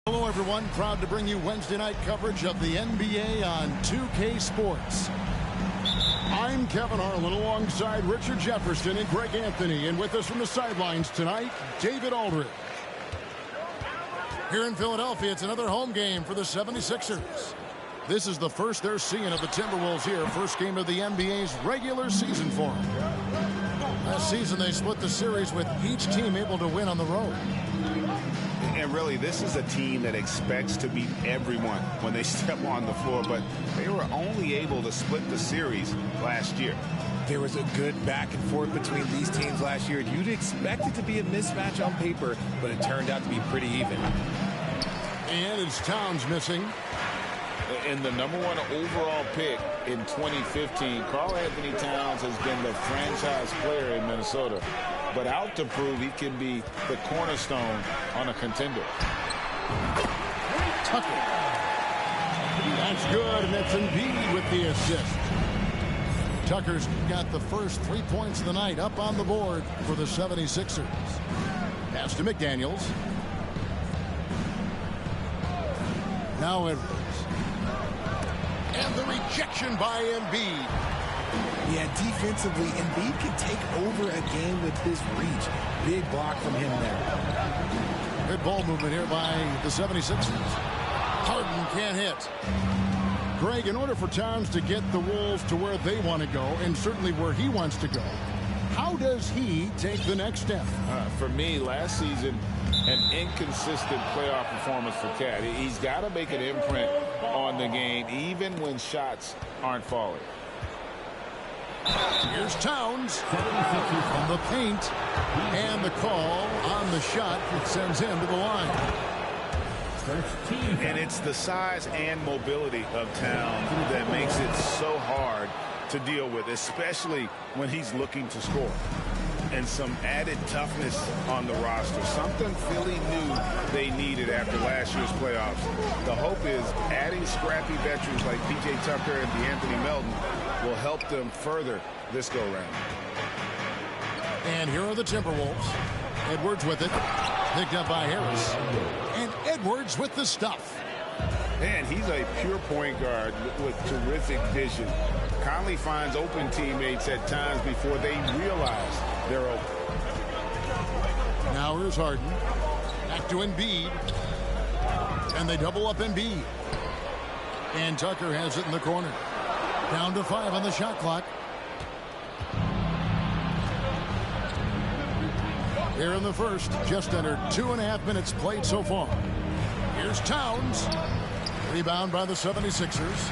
Hello, everyone. Proud to bring you Wednesday night coverage of the NBA on 2K Sports. I'm Kevin Harlan alongside Richard Jefferson and Greg Anthony. And with us from the sidelines tonight, David Aldridge. Here in Philadelphia, it's another home game for the 76ers. This is the first they're seeing of the Timberwolves here. First game of the NBA's regular season for them. Last season, they split the series with each team able to win on the road. And really, this is a team that expects to beat everyone when they step on the floor, but they were only able to split the series last year. There was a good back and forth between these teams last year. You'd expect it to be a mismatch on paper, but it turned out to be pretty even. And it's Towns missing. And the #1 overall pick in 2015, Karl Anthony Towns has been the franchise player in Minnesota, but out to prove he can be the cornerstone on a contender. Tucker. That's good, and that's Embiid with the assist. Tucker's got the first 3 points of the night up on the board for the 76ers. Pass to McDaniels. Now Edwards. And the rejection by Embiid. Yeah, defensively, Embiid can take over a game with his reach. Big block from him there. Good ball movement here by the 76ers. Harden can't hit. Greg, in order for Towns to get the Wolves to where they want to go, and certainly where he wants to go, how does he take the next step? For me, last season, an inconsistent playoff performance for Cat. He's got to make an imprint on the game, even when shots aren't falling. Here's Towns from the paint, and the call on the shot that sends him to the line. And it's the size and mobility of Towns that makes it so hard to deal with, especially when he's looking to score. And some added toughness on the roster, something Philly knew they needed after last year's playoffs. The hope is adding scrappy veterans like P.J. Tucker and DeAnthony Melton will help them further this go-round. And here are the Timberwolves. Edwards with it, picked up by Harris. And Edwards with the stuff. And he's a pure point guard with terrific vision. Conley finds open teammates at times before they realize they're open. Now here's Harden. Back to Embiid. And they double up Embiid. And Tucker has it in the corner. Down to 5 on the shot clock. Here in the first, just under 2.5 minutes played so far. Here's Towns. Rebound by the 76ers.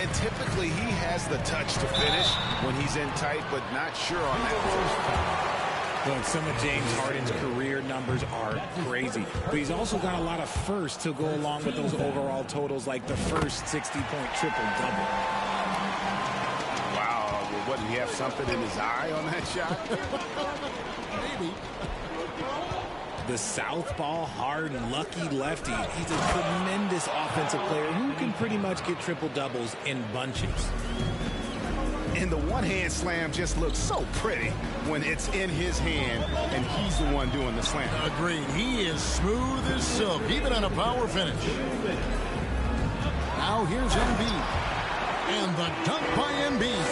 And typically he has the touch to finish when he's in tight, but not sure on that. Look, some of James Harden's career numbers are crazy, but he's also got a lot of firsts to go along with those overall totals, like the first 60-point triple-double. Wow, what, did he have something in his eye on that shot? Maybe. The southpaw, hard, lucky lefty. He's a tremendous offensive player who can pretty much get triple-doubles in bunches. And the one-hand slam just looks so pretty when it's in his hand and he's the one doing the slam. Agreed. He is smooth as silk, even on a power finish. Now here's Embiid. And the dunk by Embiid.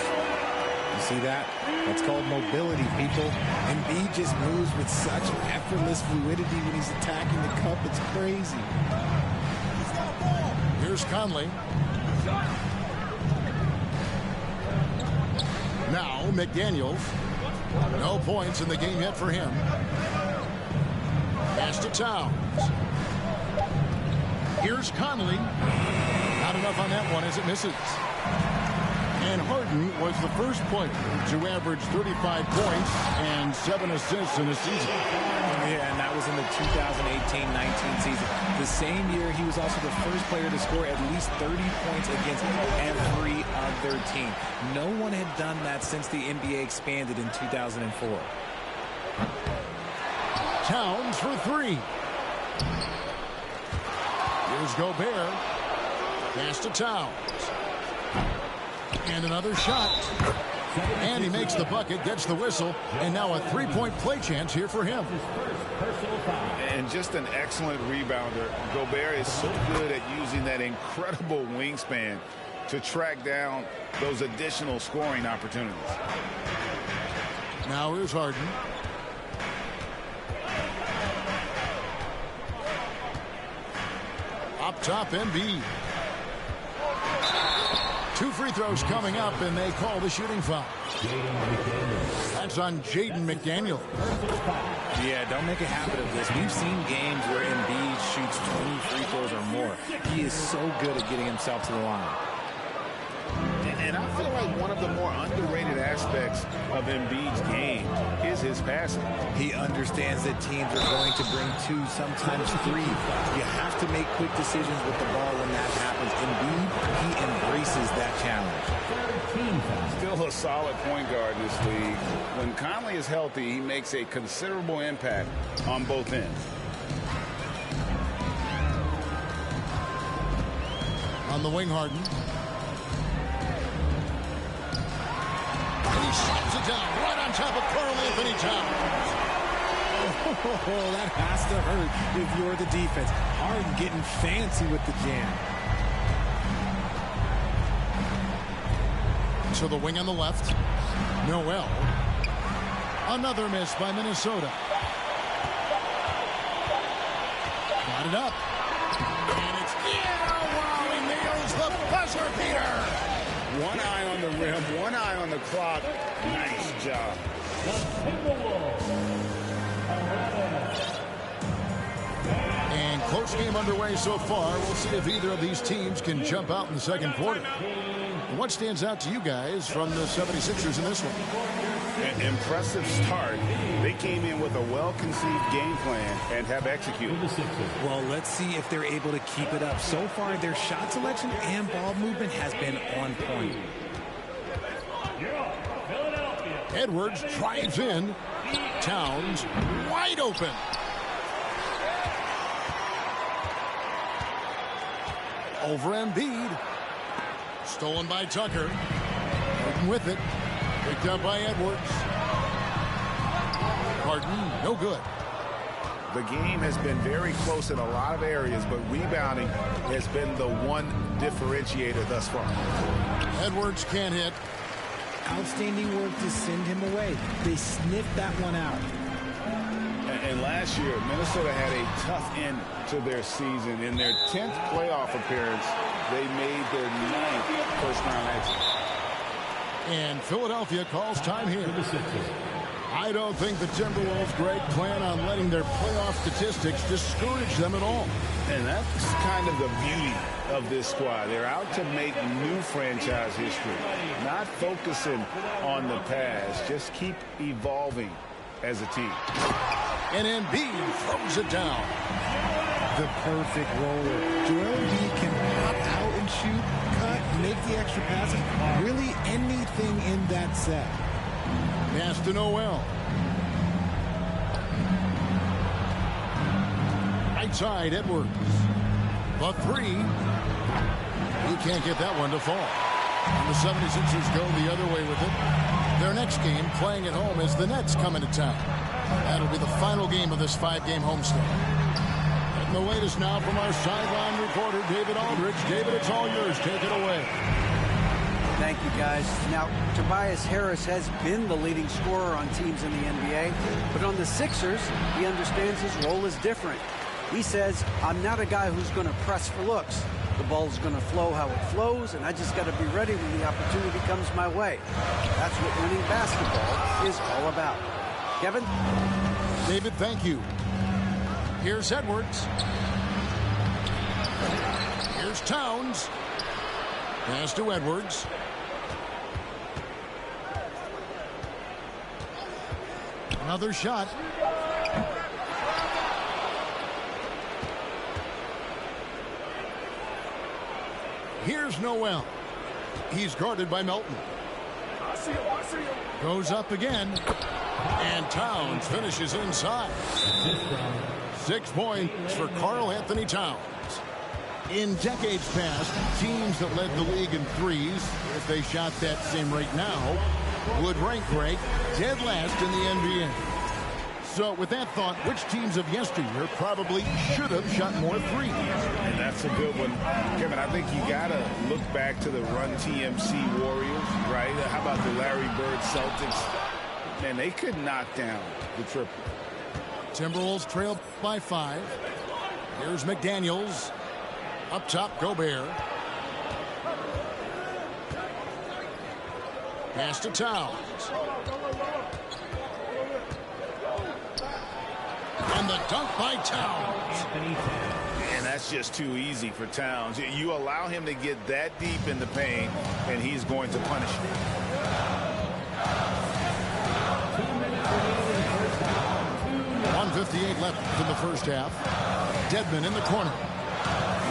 You see that? That's called mobility, people. Embiid just moves with such effortless fluidity when he's attacking the cup. It's crazy. Here's Conley. Now McDaniels. No points in the game yet for him. Pass to Towns. Here's Conley. Not enough on that one as it misses. And Harden was the first player to average 35 points and 7 assists in a season. Yeah, and that was in the 2018-19 season. The same year, he was also the first player to score at least 30 points against every other team. No one had done that since the NBA expanded in 2004. Towns for 3. Here's Gobert. Pass to Towns. And another shot. And he makes the bucket, gets the whistle, and now a three-point play chance here for him. And just an excellent rebounder. Gobert is so good at using that incredible wingspan to track down those additional scoring opportunities. Now here's Harden. Up top, Embiid. 2 free throws coming up, and they call the shooting foul. That's on Jaden McDaniel. Yeah, don't make a habit of this. We've seen games where Embiid shoots 20 free throws or more. He is so good at getting himself to the line. And I feel like one of the more underrated aspects of Embiid's game is his passing. He understands that teams are going to bring 2, sometimes 3. You have to make quick decisions with the ball when that happens. Embiid, he embraces that challenge. Still a solid point guard in this league. When Conley is healthy, he makes a considerable impact on both ends. On the wing, Harden. He shuts it down right on top of Karl Anthony Towns. Oh, that has to hurt if you're the defense. Harden getting fancy with the jam. To the wing on the left. Noel. Another miss by Minnesota. Got it up. And it's in. Oh, wow, he nails the buzzer beater. One eye on the rim, one eye on the clock. Nice job. And close game underway so far. We'll see if either of these teams can jump out in the second quarter. What stands out to you guys from the 76ers in this one? An impressive start. They came in with a well-conceived game plan and have executed. Well, let's see if they're able to keep it up. So far, their shot selection and ball movement has been on point. Edwards drives in. Towns wide open. Over Embiid. Stolen by Tucker. Harden with it. Picked up by Edwards. Harden, no good. The game has been very close in a lot of areas, but rebounding has been the one differentiator thus far. Edwards can't hit. Outstanding work to send him away. They sniffed that one out. And last year, Minnesota had a tough end to their season. In their 10th playoff appearance, they made their 9th first-round exit. And Philadelphia calls time here. I don't think the Timberwolves, Greg, plan on letting their playoff statistics discourage them at all. And that's kind of the beauty of this squad. They're out to make new franchise history, not focusing on the past. Just keep evolving as a team. And Embiid throws it down. The perfect roller. Joel Embiid can pop out and shoot, cut, make the extra passes. Really anything in that set. Pass to Noel. Right side, Edwards. The three. He can't get that one to fall. And the 76ers go the other way with it. Their next game, playing at home, is the Nets coming to town. That'll be the final game of this 5-game homestand. And the latest now from our sideline reporter, David Aldridge. David, it's all yours. Take it away. Thank you, guys. Now, Tobias Harris has been the leading scorer on teams in the NBA, but on the Sixers, he understands his role is different. He says, I'm not a guy who's going to press for looks. The ball's going to flow how it flows, and I just got to be ready when the opportunity comes my way. That's what winning basketball is all about. Kevin? David, thank you. Here's Edwards. Here's Towns. Pass to Edwards. Another shot. Here's Noel. He's guarded by Melton. Goes up again. And Towns finishes inside. 6 points for Karl Anthony Towns. In decades past, teams that led the league in threes, if they shot that same rate now, would rank dead last in the NBA. So with that thought, which teams of yesteryear probably should have shot more threes? And that's a good one. Kevin, I think you got to look back to the Run TMC Warriors, right? How about the Larry Bird Celtics? Man, they could knock down the triple. Timberwolves trail by 5. Here's McDaniels. Up top, Gobert. Pass to Towns. And the dunk by Towns. And that's just too easy for Towns. You allow him to get that deep in the paint, and he's going to punish you. .158 left in the first half. Dedmon in the corner.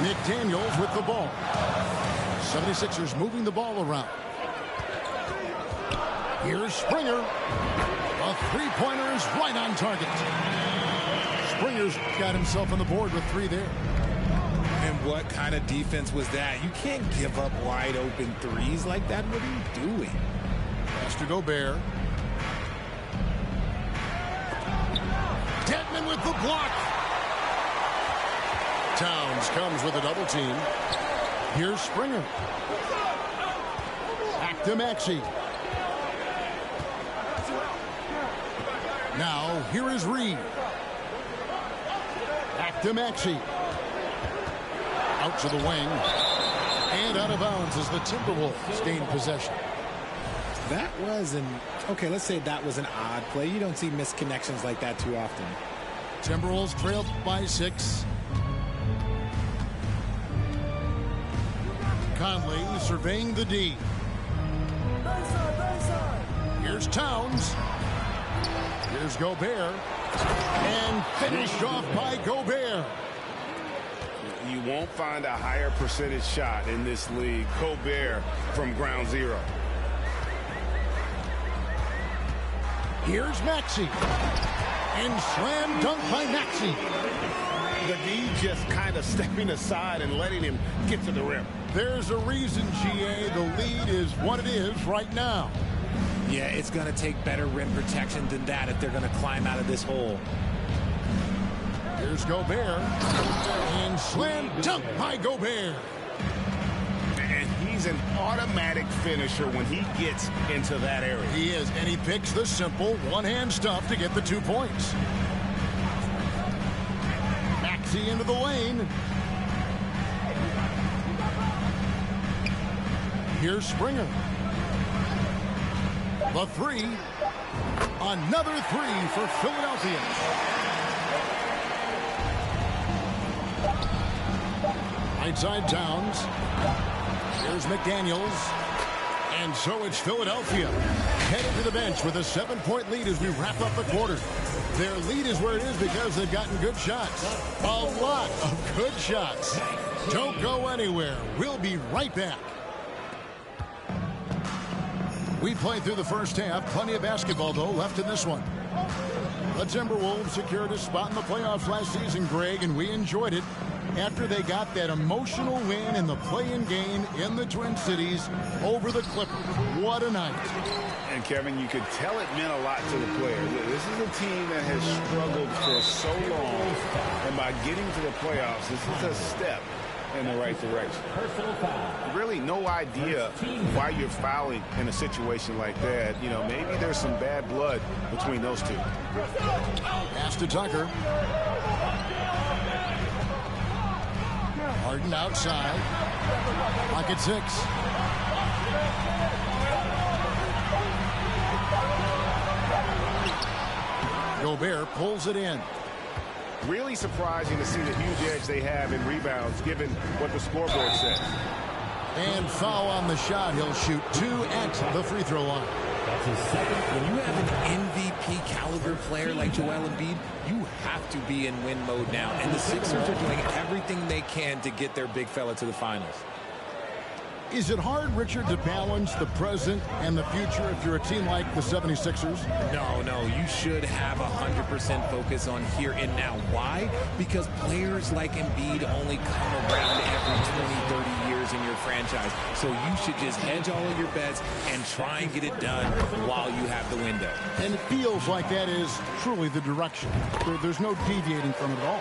McDaniels with the ball. 76ers moving the ball around. Here's Springer. A three-pointer is right on target. Springer's got himself on the board with 3 there. And what kind of defense was that? You can't give up wide open threes like that. What are you doing? Pass to Gobert. Dedmon with the block. Towns comes with a double team. Here's Springer. Back to Maxey. Now, here is Reed. Back to Maxey. Out to the wing. And out of bounds as the Timberwolves gain possession. That was okay, let's say that was an odd play. You don't see misconnections like that too often. Timberwolves trailed by 6. Conley surveying the D. Here's Towns. Here's Gobert. And finished off by Gobert. You won't find a higher percentage shot in this league. Gobert from ground zero. Here's Maxey. And slam dunk by Maxey. The D just kind of stepping aside and letting him get to the rim. There's a reason, GA, the lead is what it is right now. Yeah, it's going to take better rim protection than that if they're going to climb out of this hole. Here's Gobert. And slam dunk by Gobert. And he's an automatic finisher when he gets into that area. He is, and he picks the simple one-hand stuff to get the 2 points. Maxey into the lane. Here's Springer. The 3. Another 3 for Philadelphia. Right side Towns. Here's McDaniels. And so it's Philadelphia headed to the bench with a 7-point lead as we wrap up the quarter. Their lead is where it is because they've gotten good shots. A lot of good shots. Don't go anywhere. We'll be right back. We played through the first half. Plenty of basketball, though, left in this one. The Timberwolves secured a spot in the playoffs last season, Greg, and we enjoyed it after they got that emotional win in the play-in game in the Twin Cities over the Clippers. What a night. And, Kevin, you could tell it meant a lot to the players. This is a team that has struggled for so long, and by getting to the playoffs, this is a step in the right direction. Really no idea why you're fouling in a situation like that. You know, maybe there's some bad blood between those two. Pass to Tucker. Harden outside. Pocket 6. Gobert pulls it in. Really surprising to see the huge edge they have in rebounds, given what the scoreboard says. And foul on the shot. He'll shoot 2 at the free throw line. That's his second. When you have an MVP caliber player like Joel Embiid, you have to be in win mode now. And the Sixers are doing everything they can to get their big fella to the finals. Is it hard, Richard, to balance the present and the future if you're a team like the 76ers? No, you should have 100% focus on here and now. Why? Because players like Embiid only come around every 20, 30 years in your franchise. So you should just hedge all of your bets and try and get it done while you have the window. And it feels like that is truly the direction. There's no deviating from it at all.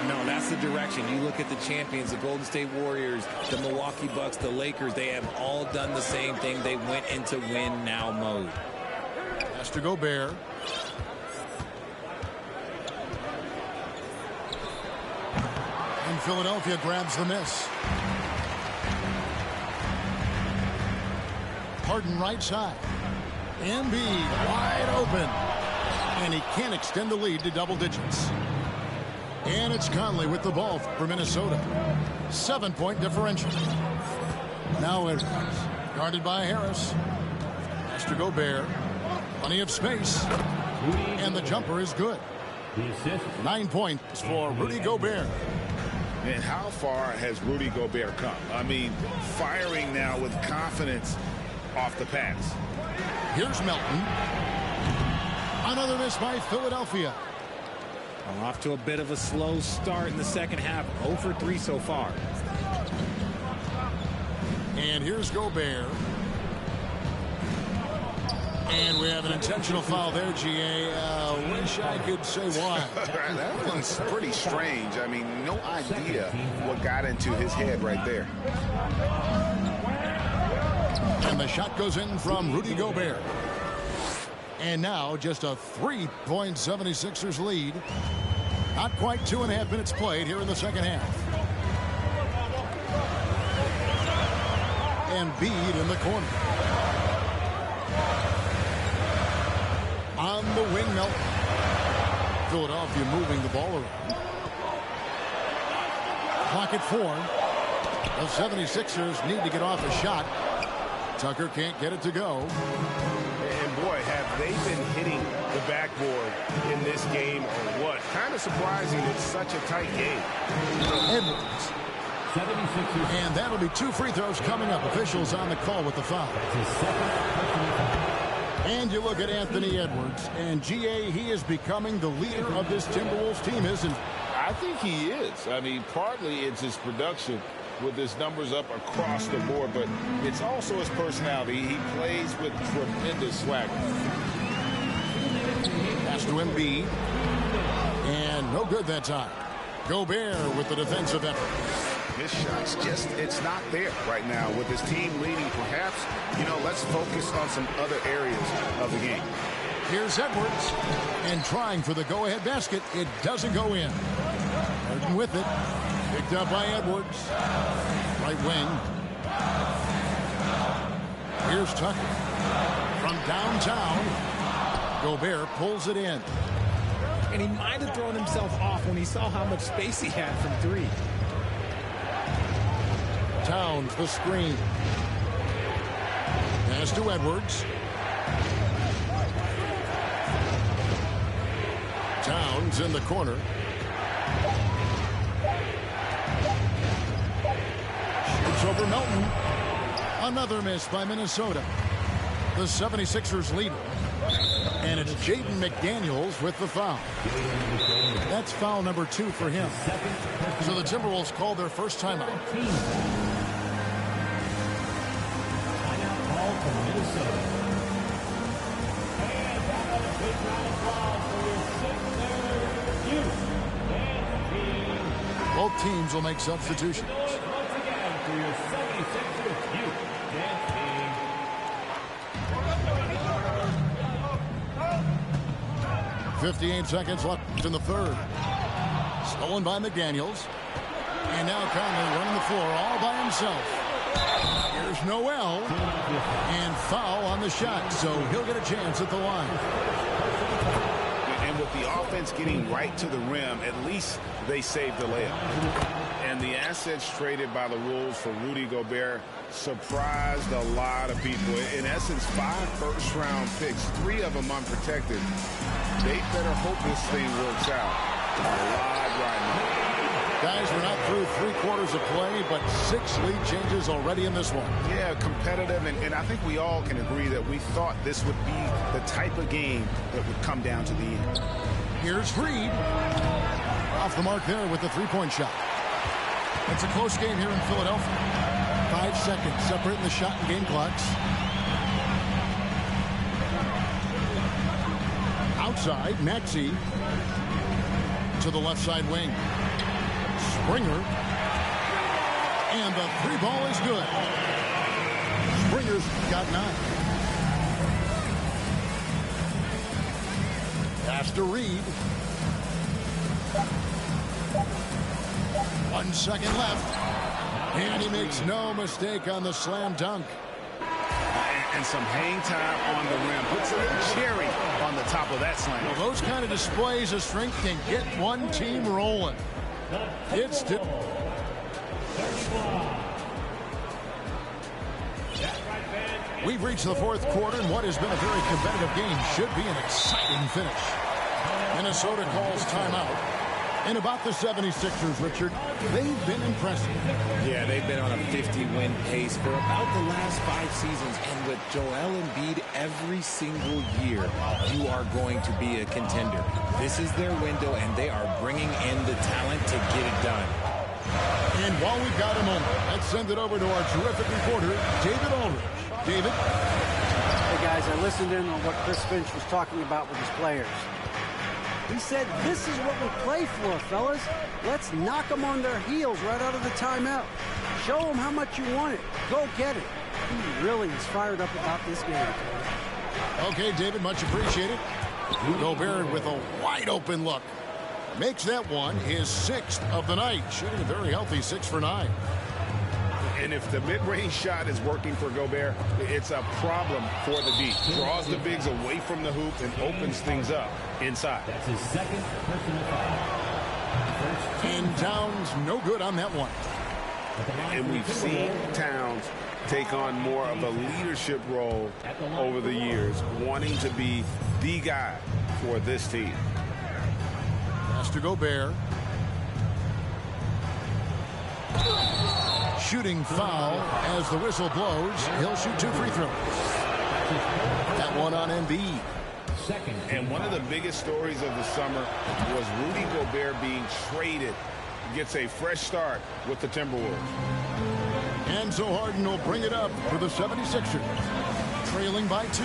No, that's the direction. You look at the champions, the Golden State Warriors, the Milwaukee Bucks, the Lakers. They have all done the same thing. They went into win now mode. Has to Gobert. And Philadelphia grabs the miss. Harden right side. Embiid wide open. And he can't extend the lead to double digits. And it's Conley with the ball for Minnesota. 7-point differential. Now Edwards, guarded by Harris. Has to Gobert. Plenty of space. And the jumper is good. 9 points for Rudy Gobert. And how far has Rudy Gobert come? I mean, firing now with confidence off the pass. Here's Melton. Another miss by Philadelphia. Well, off to a bit of a slow start in the second half. 0 for 3 so far. And here's Gobert. And we have an intentional foul there, GA. Wish I could say why. That one's pretty strange. I mean, no idea what got into his head right there. And the shot goes in from Rudy Gobert. And now just a 3-point 76ers lead. Not quite 2.5 minutes played here in the second half. Embiid in the corner. On the wing, Melton. Philadelphia moving the ball around. Clock at 4. The 76ers need to get off a shot. Tucker can't get it to go. And boy, have they been hitting the backboard in this game or what? Kind of surprising it's such a tight game. Edwards. And that'll be 2 free throws coming up. Officials on the call with the foul. And you look at Anthony Edwards, and GA, he is becoming the leader of this Timberwolves team, isn't he? I think he is. I mean, partly it's his production with his numbers up across the board, but it's also his personality. He plays with tremendous swagger. Pass to Embiid. And no good that time. Gobert with the defensive effort. His shot's just, it's not there right now. With his team leading, perhaps, you know, let's focus on some other areas of the game. Here's Edwards. And trying for the go-ahead basket. It doesn't go in. Harden with it. Picked up by Edwards. Right wing. Here's Tucker. From downtown. Gobert pulls it in. And he might have thrown himself off when he saw how much space he had from 3. Towns the screen. Pass to Edwards. Towns in the corner. Shoots over Melton. Another miss by Minnesota. The 76ers lead. And it's Jaden McDaniels with the foul. That's foul number 2 for him. So the Timberwolves call their first timeout. Both teams will make substitutions. 58 seconds left in the third. Stolen by McDaniels. And now Conley running the floor all by himself. Here's Noel. And foul on the shot, so he'll get a chance at the line. And with the offense getting right to the rim, at least they saved the layup. And the assets traded by the Wolves for Rudy Gobert surprised a lot of people. In essence, 5 first-round picks, 3 of them unprotected. They better hope this thing works out. A lot right now. Guys, we're not through 3 quarters of play, but 6 lead changes already in this one. Yeah, competitive, and I think we all can agree that we thought this would be the type of game that would come down to the end. Here's Reed. Off the mark there with the 3-point shot. It's a close game here in Philadelphia. 5 seconds separating the shot and game clocks. Outside, Maxey to the left side wing. Springer. And the 3 ball is good. Springer's got 9. Pass to Reed. 1 second left. And he makes no mistake on the slam dunk. And some hang time on the rim. Puts a little cherry on the top of that slam. Well, those kind of displays of strength can get one team rolling. It's We've reached the 4th quarter, and what has been a very competitive game should be an exciting finish. Minnesota calls timeout. And about the 76ers, Richard, they've been impressive. Yeah, they've been on a 50-win pace for about the last 5 seasons. And with Joel Embiid every single year, you are going to be a contender. This is their window, and they are bringing in the talent to get it done. And while we've got a moment, let's send it over to our terrific reporter, David Aldridge. David? Hey, guys, I listened in on what Chris Finch was talking about with his players. He said, this is what we play for, fellas. Let's knock them on their heels right out of the timeout. Show them how much you want it. Go get it. He really is fired up about this game. Okay, David, much appreciated. Gobert with a wide open look. Makes that one his 6th of the night. Shooting a very healthy 6 for 9. And if the mid-range shot is working for Gobert, it's a problem for the D. Draws the bigs away from the hoop and opens things up inside. That's his 2nd personal foul. And Towns no good on that one. And we've seen Towns take on more of a leadership role over the years, wanting to be the guy for this team. Pass to Gobert. Shooting foul as the whistle blows. He'll shoot 2 free throws. That one on Embiid. And one of the biggest stories of the summer was Rudy Gobert being traded. Gets a fresh start with the Timberwolves. And so Harden will bring it up for the 76ers. Trailing by 2.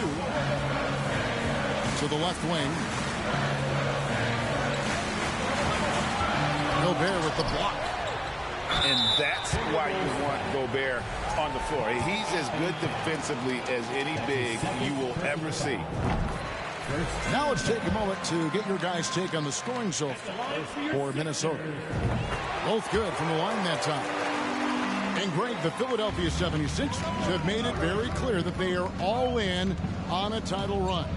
To the left wing. Gobert with the block. And that's why you want Gobert on the floor. He's as good defensively as any big you will ever see. Now let's take a moment to get your guys' take on the scoring so far for Minnesota. Both good from the line that time. And Greg, the Philadelphia 76ers have made it very clear that they are all in on a title run.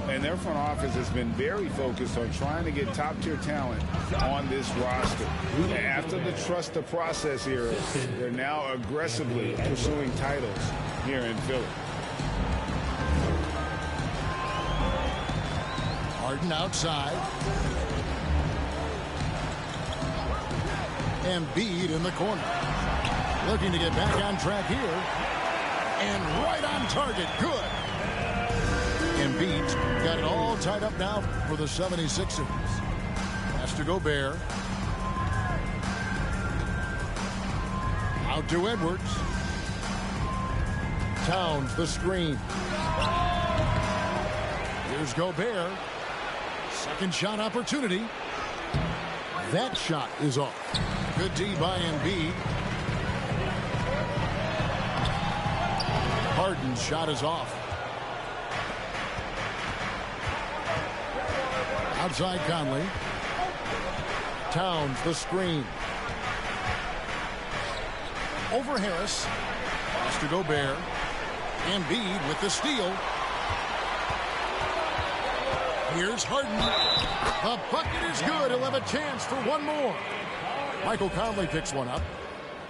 And their front office has been very focused on trying to get top-tier talent on this roster. After the trust the process era, they're now aggressively pursuing titles here in Philly. Harden outside. Embiid in the corner. Looking to get back on track here. And right on target. Good. Embiid's got it all tied up now for the 76ers. Pass to Gobert. Out to Edwards. Towns the screen. Here's Gobert. Second shot opportunity. That shot is off. Good D by Embiid. Harden's shot is off. Outside Conley. Towns the screen. Over Harris. Pass to Gobert. Embiid with the steal. Here's Harden. The bucket is good. He'll have a chance for one more. Michael Conley picks one up.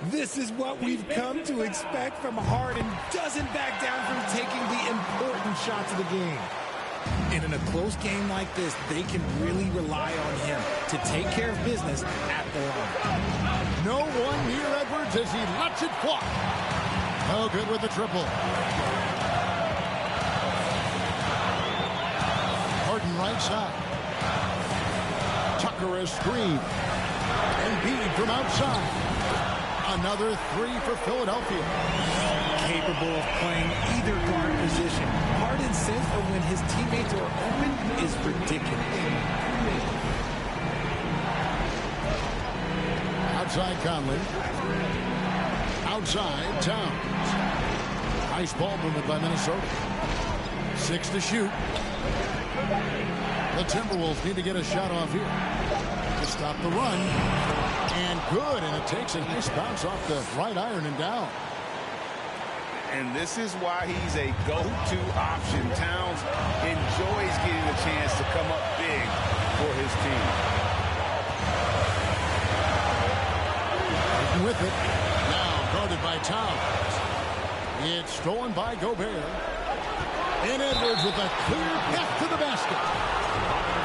This is what we've come to expect from Harden. Doesn't back down from taking the important shots of the game. And in a close game like this, they can really rely on him to take care of business at the line. No one near Edwards as he lets it fly. Oh, good with the triple. Harden right side. Tucker is screen. Embiid from outside. Another three for Philadelphia. Capable of playing either guard position. Harden's sense of when his teammates are open is ridiculous. Outside Conley. Outside Towns. Nice ball movement by Minnesota. 6 to shoot. The Timberwolves need to get a shot off here to stop the run. And good, and it takes a nice bounce off the right iron and down. And this is why he's a go-to option. Towns enjoys getting a chance to come up big for his team. With it. Now guarded by Towns. It's stolen by Gobert. And Edwards with a clear path to the basket.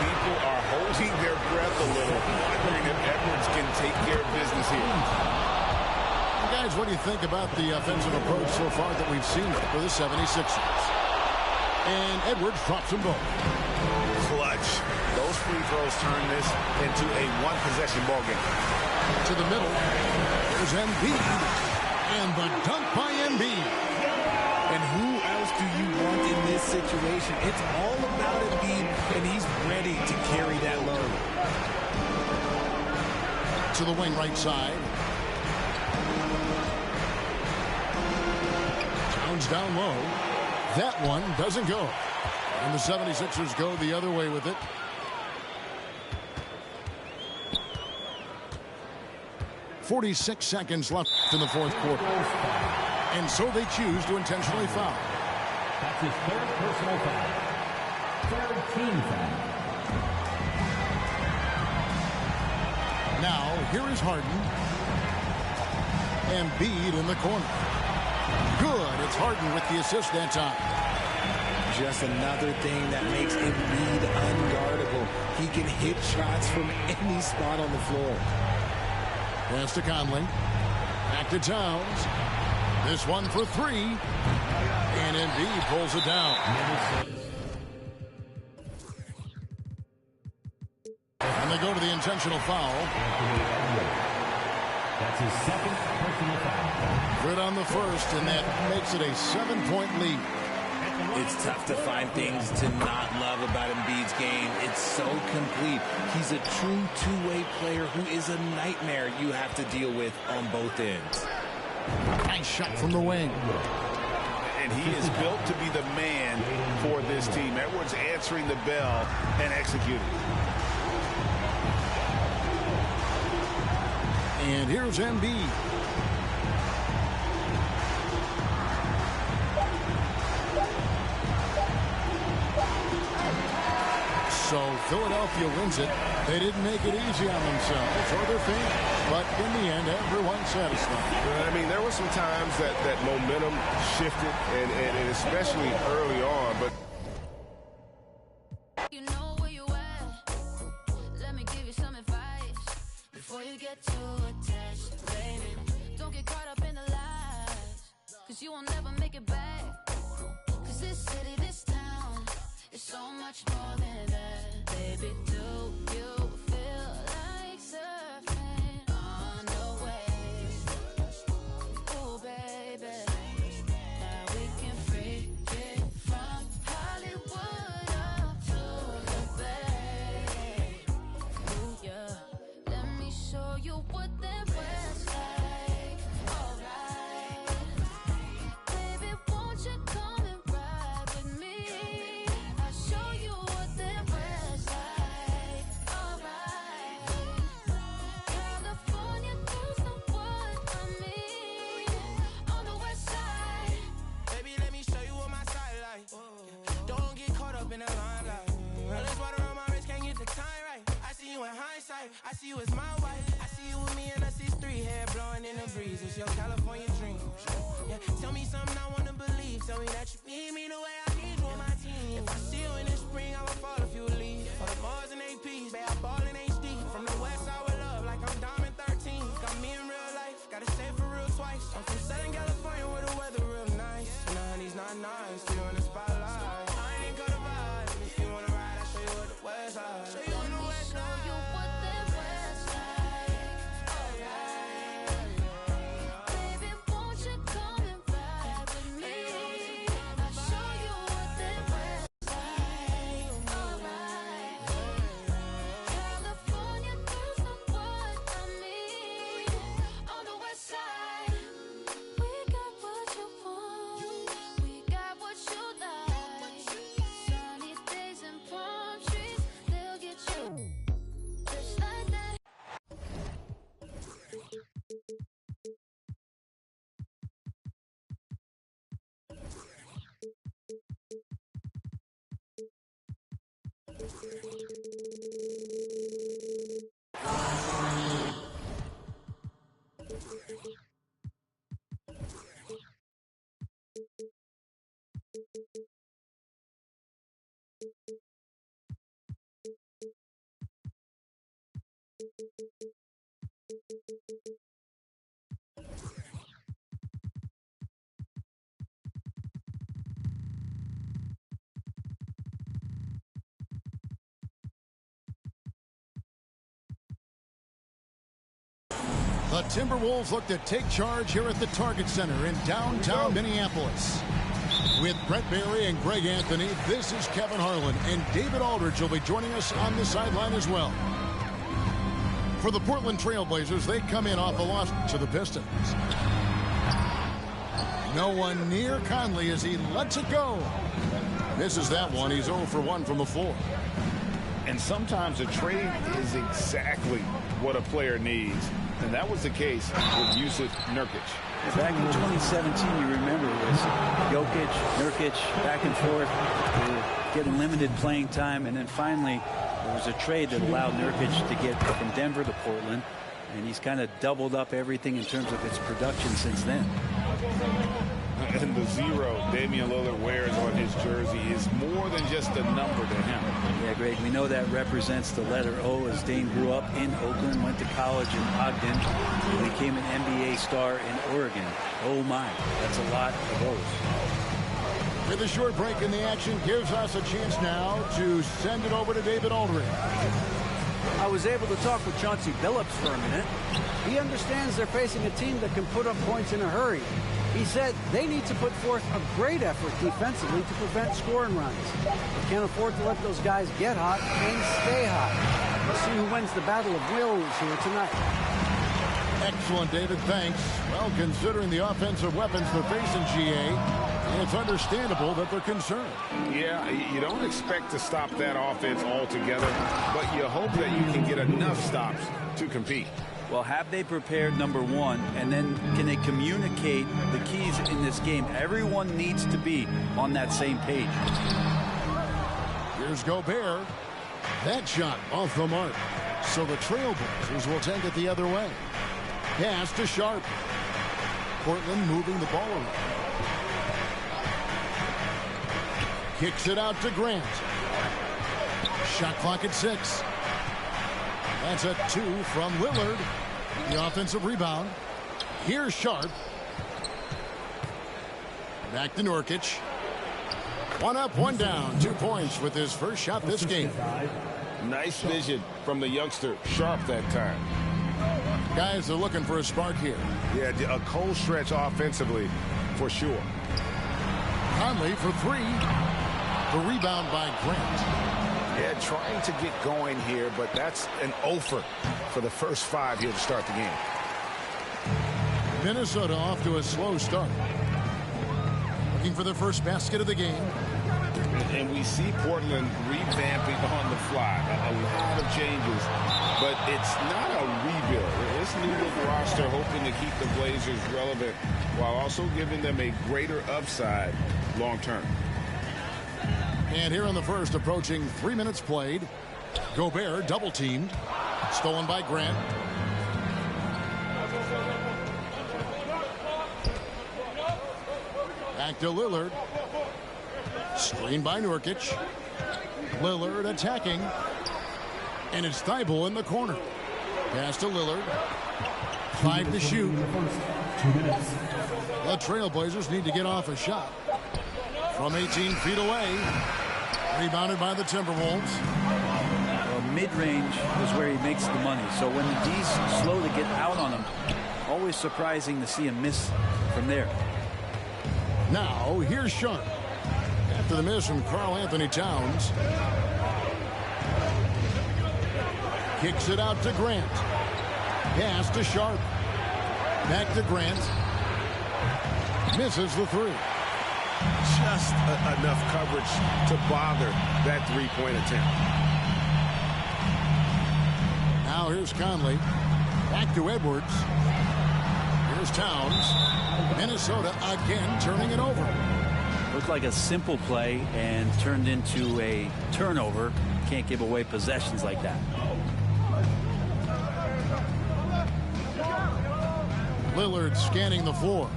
People are holding their breath a little, wondering if Edwards can take care of business here. Guys, what do you think about the offensive approach so far that we've seen for the 76ers? And Edwards drops them both. Clutch. Those free throws turn this into a one-possession ball game. To the middle. There's Embiid. And the dunk by Embiid. And who else do you want in this situation? It's all about Embiid, and he's ready to carry that load. To the wing right side. Towns down low. That one doesn't go. And the 76ers go the other way with it. .46 seconds left in the fourth quarter. And so they choose to intentionally foul. That's his third personal foul. Third team foul. Now, here is Harden. Embiid in the corner. Good. It's Harden with the assist that time. Just another thing that makes Embiid unguardable. He can hit shots from any spot on the floor. Pass to Conley. Back to Towns. This one for three. And Embiid pulls it down. And they go to the intentional foul. That's his second personal foul. Good on the first, and that makes it a 7-point lead. It's tough to find things to not love about Embiid's game. It's so complete. He's a true two-way player who is a nightmare you have to deal with on both ends. Nice shot from the wing. And he is built to be the man for this team. Edwards answering the bell and executing. And here's Embiid. So Philadelphia wins it. They didn't make it easy on themselves or their fans, but in the end, everyone's satisfied. I mean, there were some times that momentum shifted, and especially early on, but You know where you at. Let me give you some advice before you get too attached, baby. Don't get caught up in the lies, cause you will never make it back. Cause this city, this town It's so much more than that. Baby, do you feel like surfing on the waves? Oh, baby. Now we can freak it from Hollywood up to the Bay. Ooh, yeah. Let me show you what that West like. Alright. Baby, won't you come and ride with me? I'll show you what that West like. Alright. California girls know what I mean. On the West side. Baby, let me show you what my side like. Don't get caught up in the limelight. All this water on my wrist, can't get the time right. I see you in hindsight, I see you as my wife. I see you with me and us is three, hair blowing in the breeze. It's your California dream. Yeah, tell me something I wanna believe. Tell me that you need me the way I need you on my team. If I see you in the spring, I will fall if you leave. For the Mars and APs, babe, I ball in HD. From the west side with love, like I'm Diamond 13. Got me in real life, gotta say for real twice. I'm from Southern California where the weather real nice. And the honey's not nice, still in the spotlight. I ain't gonna vibe. If you wanna ride, I'll show you what the west side. Show you on the west Show you side. what that West like. Alright. Baby, won't you come and ride with me? I'll show you what that West like. Alright. California girls know what I mean. On the West side. We got what you want. We got what you like. Sunny days and palm trees, they'll get you just like that. The Timberwolves look to take charge here at the Target Center in downtown Minneapolis. With Brett Barry and Greg Anthony, this is Kevin Harlan, and David Aldridge will be joining us on the sideline as well. For the Portland Trailblazers, they come in off a loss to the Pistons. No one near Conley as he lets it go. Misses that one. He's 0 for 1 from the floor. And sometimes a trade is exactly what a player needs. And that was the case with Yusuf Nurkic. Back in 2017, you remember, it was Jokic, Nurkic, back and forth. They were getting limited playing time, and then finally there was a trade that allowed Nurkic to get from Denver to Portland, and he's kind of doubled up everything in terms of his production since then. And the 0 Damian Lillard wears on his jersey is more than just a number to him. Yeah, Greg, we know that represents the letter O, as Dame grew up in Oakland, went to college in Ogden, and became an NBA star in Oregon. Oh my, that's a lot of O's. With a short break in the action, gives us a chance now to send it over to David Aldridge. I was able to talk with Chauncey Billups for a minute. He understands they're facing a team that can put up points in a hurry. He said they need to put forth a great effort defensively to prevent scoring runs. They can't afford to let those guys get hot and stay hot. We'll see who wins the battle of wills here tonight. Excellent, David. Thanks. Well, considering the offensive weapons they're facing, GA, it's understandable that they're concerned. Yeah, you don't expect to stop that offense altogether, but you hope that you can get enough stops to compete. Well, have they prepared, number one, and then can they communicate the keys in this game? Everyone needs to be on that same page. Here's Gobert. That shot off the mark. So the Trailblazers will take it the other way. Pass to Sharp. Portland moving the ball around. Kicks it out to Grant. Shot clock at 6. That's a 2 from Lillard. The offensive rebound. Here's Sharp. Back to Nurkic. One up, one down. 2 points with his first shot this game. Nice vision from the youngster. Sharp that time. Guys are looking for a spark here. Yeah, a cold stretch offensively for sure. Conley for 3. The rebound by Grant. Yeah, trying to get going here, but that's an offer for the first 5 here to start the game. Minnesota off to a slow start. Looking for their first basket of the game. And we see Portland revamping on the fly. A lot of changes, but it's not a rebuild. This new look roster hoping to keep the Blazers relevant while also giving them a greater upside long term. And here in the first, approaching 3 minutes played. Gobert double teamed. Stolen by Grant. Back to Lillard. Screen by Nurkic. Lillard attacking. And it's Thibault in the corner. Pass to Lillard. 5 to shoot. The Trailblazers need to get off a shot. From 18 feet away. Rebounded by the Timberwolves. Well, mid-range is where he makes the money. So when the D's slow to get out on him, always surprising to see him miss from there. Now, here's Sharp. After the miss from Karl Anthony Towns. Kicks it out to Grant. Pass to Sharp. Back to Grant. Misses the 3. Just enough coverage to bother that three-point attempt. Now here's Conley. Back to Edwards. Here's Towns. Minnesota again turning it over. Looked like a simple play and turned into a turnover. Can't give away possessions like that. Lillard scanning the floor.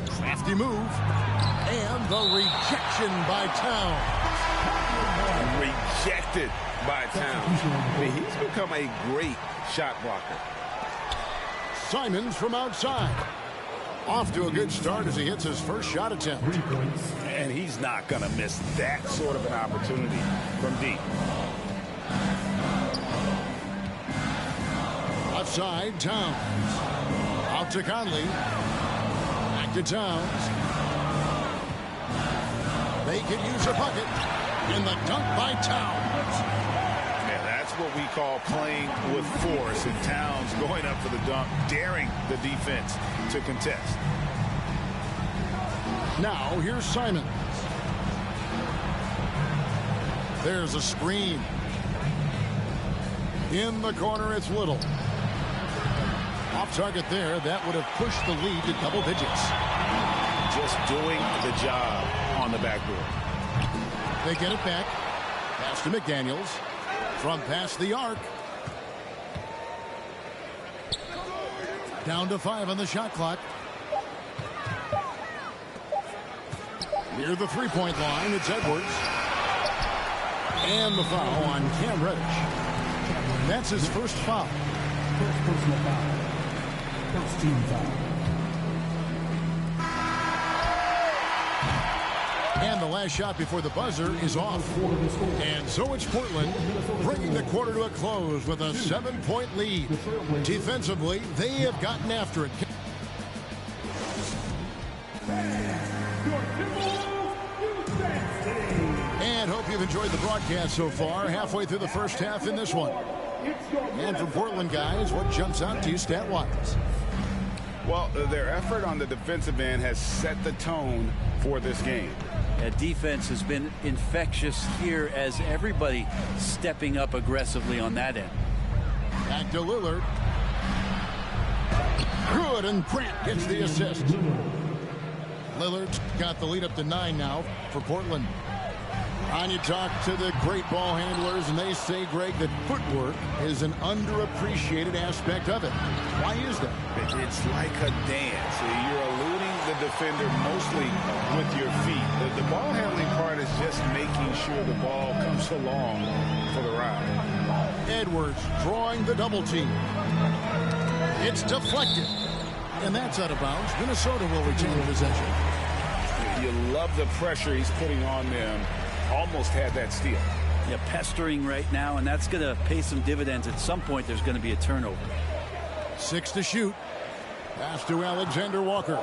Crafty move. And the rejection by Towns. Rejected by Towns. I mean, he's become a great shot blocker. Simons from outside. Off to a good start as he hits his first shot attempt. And he's not going to miss that sort of an opportunity from deep. Outside, Towns. Out to Conley. Back to Towns. They could use a bucket. And the dunk by Towns. Yeah, that's what we call playing with force. And Towns going up for the dunk, daring the defense to contest. Now, here's Simons. There's a screen. In the corner, it's Little. Off target there. That would have pushed the lead to double digits. Just doing the job on the backboard. They get it back. Pass to McDaniels. From past the arc. Down to 5 on the shot clock. Near the three-point line, it's Edwards. And the foul on Cam Reddish. That's his first foul. First personal foul. First team foul. And the last shot before the buzzer is off. And so it's Portland bringing the quarter to a close with a 7-point lead. Defensively, they have gotten after it. And hope you've enjoyed the broadcast so far. Halfway through the first half in this one. And for Portland, guys, what jumps out to you stat-wise? Well, their effort on the defensive end has set the tone for this game. That defense has been infectious here as everybody stepping up aggressively on that end. Back to Lillard. Good, and Grant gets the assist. Lillard's got the lead up to 9 now for Portland. And you talk to the great ball handlers, and they say, Greg, that footwork is an underappreciated aspect of it. Why is that? It's like a dance. You're eluding the defender mostly with your feet. The ball handling part is just making sure the ball comes along for the ride. Edwards drawing the double team. It's deflected. And that's out of bounds. Minnesota will retain possession. You love the pressure he's putting on them. Almost had that steal. Yeah, pestering right now, and that's going to pay some dividends. At some point, there's going to be a turnover. 6 to shoot. Pass to Alexander Walker.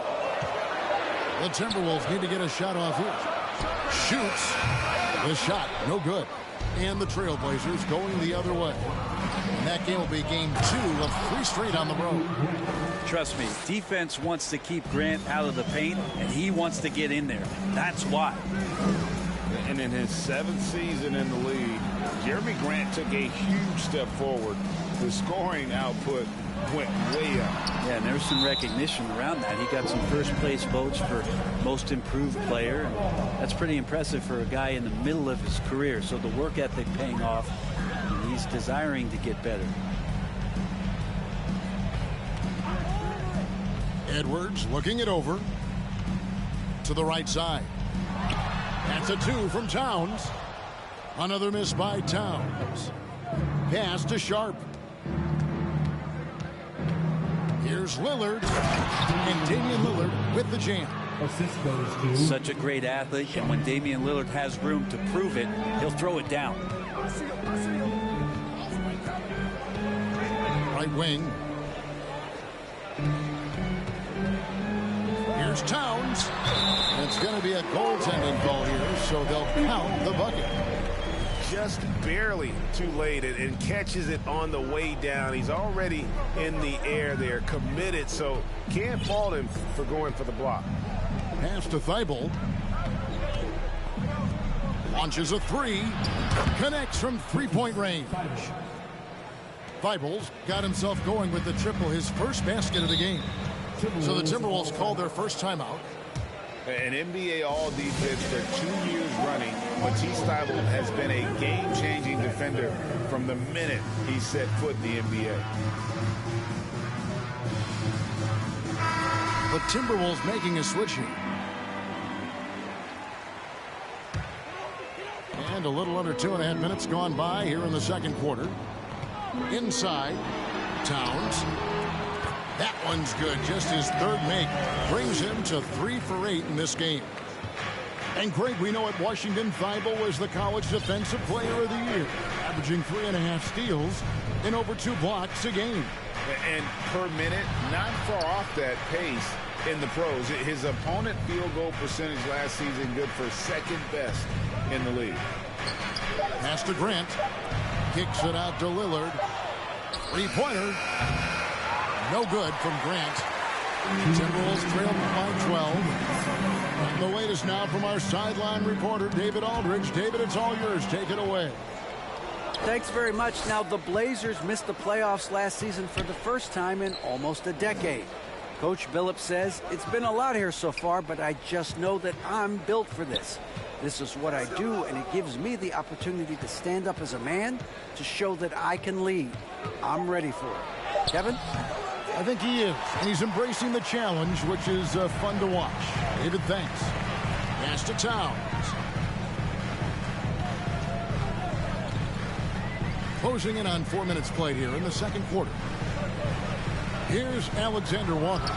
The Timberwolves need to get a shot off here. Shoots. The shot, no good. And the Trailblazers going the other way. And that game will be game 2 of 3 straight on the road. Trust me, defense wants to keep Grant out of the paint, and he wants to get in there. That's why. And in his 7th season in the league, Jeremy Grant took a huge step forward. The scoring output went way up. Yeah, and there's some recognition around that. He got some first-place votes for most improved player. And that's pretty impressive for a guy in the middle of his career. So the work ethic paying off, and he's desiring to get better. Edwards looking it over to the right side. That's a 2 from Towns. Another miss by Towns. Pass to Sharp. Here's Lillard. And Damian Lillard with the jam. Assist goes to Such a great athlete, and when Damian Lillard has room to prove it, he'll throw it down. Right wing. Here's Towns. It's going to be a goaltending call here, so they'll count the bucket. Just barely too late and catches it on the way down. He's already in the air there, committed, so can't fault him for going for the block. Pass to Thibault. Launches a 3. Connects from 3-point range. Thibault's got himself going with the triple, his first basket of the game. So the Timberwolves call their first timeout. An NBA All-Defense for 2 years running, Matisse Thybulle has been a game-changing defender from the minute he set foot in the NBA. The Timberwolves making a switch here. And a little under 2.5 minutes gone by here in the second quarter. Inside, Towns. That one's good. Just his 3rd make brings him to 3 for 8 in this game. And Greg, we know at Washington, Thibault was the college defensive player of the year, averaging 3.5 steals and over 2 blocks a game. And per minute, not far off that pace in the pros. His opponent field goal percentage last season good for 2nd best in the league. Pass to Grant. Kicks it out to Lillard. 3-pointer. No good from Grant. Timberwolves trail by 12. And the latest now from our sideline reporter, David Aldridge. David, it's all yours. Take it away. Thanks very much. Now, the Blazers missed the playoffs last season for the first time in almost a decade. Coach Billups says, it's been a lot here so far, but I just know that I'm built for this. This is what I do, and it gives me the opportunity to stand up as a man to show that I can lead. I'm ready for it. Kevin? I think he is, and he's embracing the challenge, which is fun to watch. David, thanks. Pass to Towns. Closing in on 4 minutes played here in the second quarter. Here's Alexander Walker.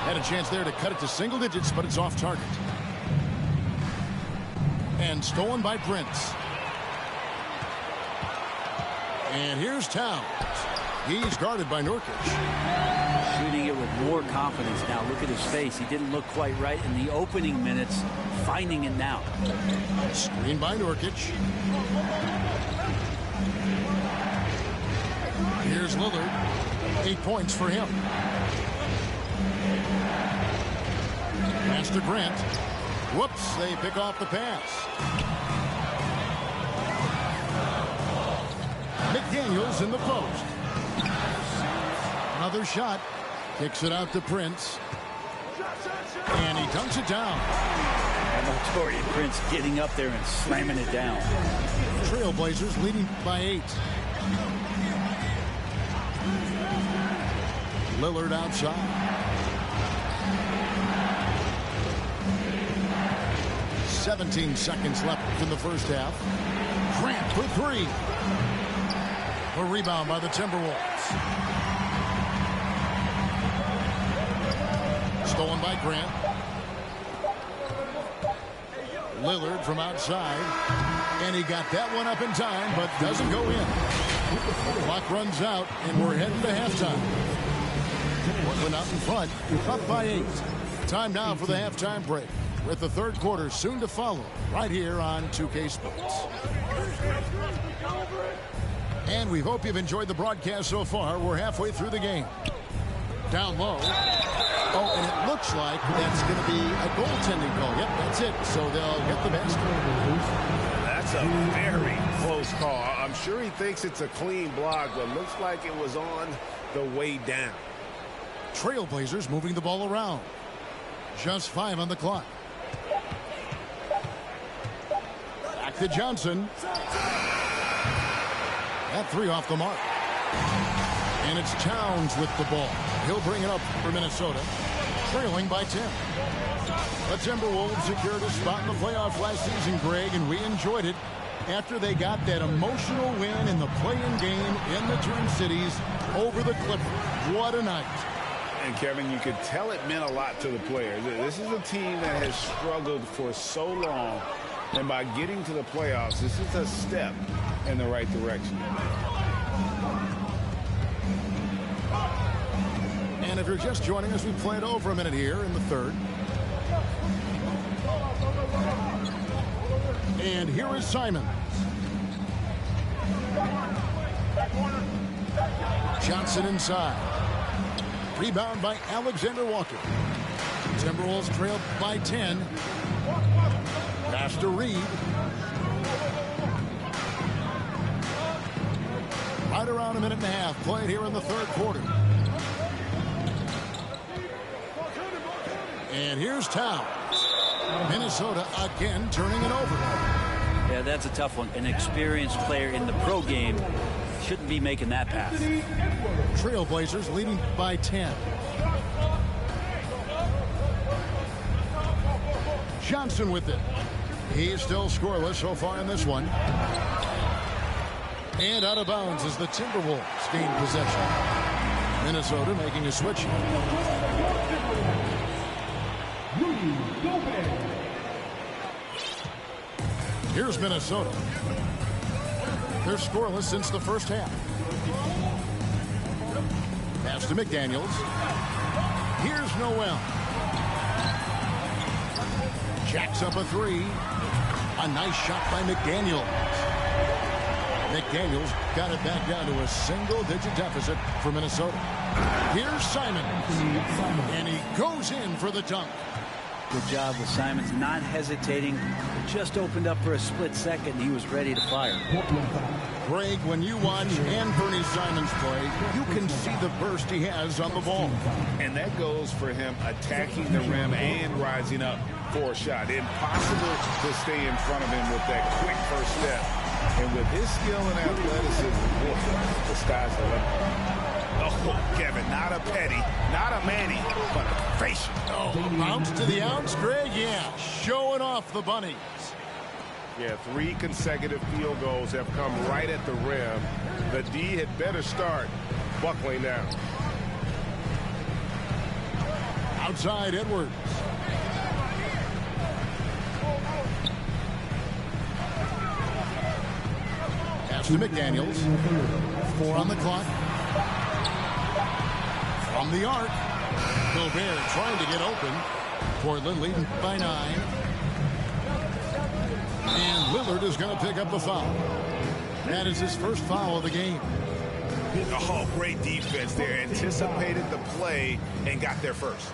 Had a chance there to cut it to single digits, but it's off target. And stolen by Prince. And here's Towns. He's guarded by Nurkic. Shooting it with more confidence now. Look at his face. He didn't look quite right in the opening minutes. Finding it now. Screen by Nurkic. Here's Lillard. 8 points for him. Pass to Grant. Whoops, they pick off the pass. McDaniels in the post. Another shot. Kicks it out to Prince. And he dunks it down. And Torian Prince getting up there and slamming it down. Trailblazers leading by 8. Lillard outside. 17 seconds left in the first half. Grant for 3. A rebound by the Timberwolves. Stolen by Grant. Lillard from outside. And he got that one up in time, but doesn't go in. Clock runs out, and we're heading to halftime. Portland out in front, up by 8. Time now for the halftime break, with the third quarter soon to follow, right here on 2K Sports. And we hope you've enjoyed the broadcast so far. We're halfway through the game. Down low. Oh, and it looks like that's going to be a goaltending call. Yep, that's it. So they'll get the basket. That's a very close call. I'm sure he thinks it's a clean block, but looks like it was on the way down. Trailblazers moving the ball around. Just 5 on the clock. Back to Johnson. That 3 off the mark. And it's Towns with the ball. He'll bring it up for Minnesota, trailing by 10. The Timberwolves secured a spot in the playoffs last season, Greg, and we enjoyed it after they got that emotional win in the play-in game in the Twin Cities over the Clippers. What a night. And, Kevin, you could tell it meant a lot to the players. This is a team that has struggled for so long, and by getting to the playoffs, this is a step in the right direction. And if you're just joining us, we played over a minute here in the third. And here is Simons. Johnson inside. Rebound by Alexander Walker. Timberwolves trailed by 10. Pass to Reed. Right around a minute and a half played here in the third quarter. And here's Towns. Minnesota again turning it over. Yeah, that's a tough one. An experienced player in the pro game shouldn't be making that pass. Trailblazers leading by 10. Johnson with it. He's still scoreless so far in this one. And out of bounds as the Timberwolves gain possession. Minnesota making a switch. Here's Minnesota. They're scoreless since the first half. Pass to McDaniels. Here's Noel. Jacks up a 3. A nice shot by McDaniels. McDaniels got it back down to a single-digit deficit for Minnesota. Here's Simons. And he goes in for the dunk. Good job with Simons, not hesitating. Just opened up for a split second. He was ready to fire. Greg, when you watch Anthony Simons play, you can see the burst he has on the ball. And that goes for him attacking the rim and rising up for a shot. Impossible to stay in front of him with that quick first step. And with his skill and athleticism, the sky's the limit. Oh, Kevin, not a petty, not a Manny, but a facial. Oh, bounce to the ounce, Greg, yeah. Showing off the bunnies. Yeah, 3 consecutive field goals have come right at the rim. The D had better start buckling down. Outside Edwards. Pass to McDaniels. 4 on the clock. From the arc. Gobert trying to get open. Portland leading by 9. And Lillard is going to pick up the foul. That is his first foul of the game. Oh, great defense there. Anticipated the play and got there first.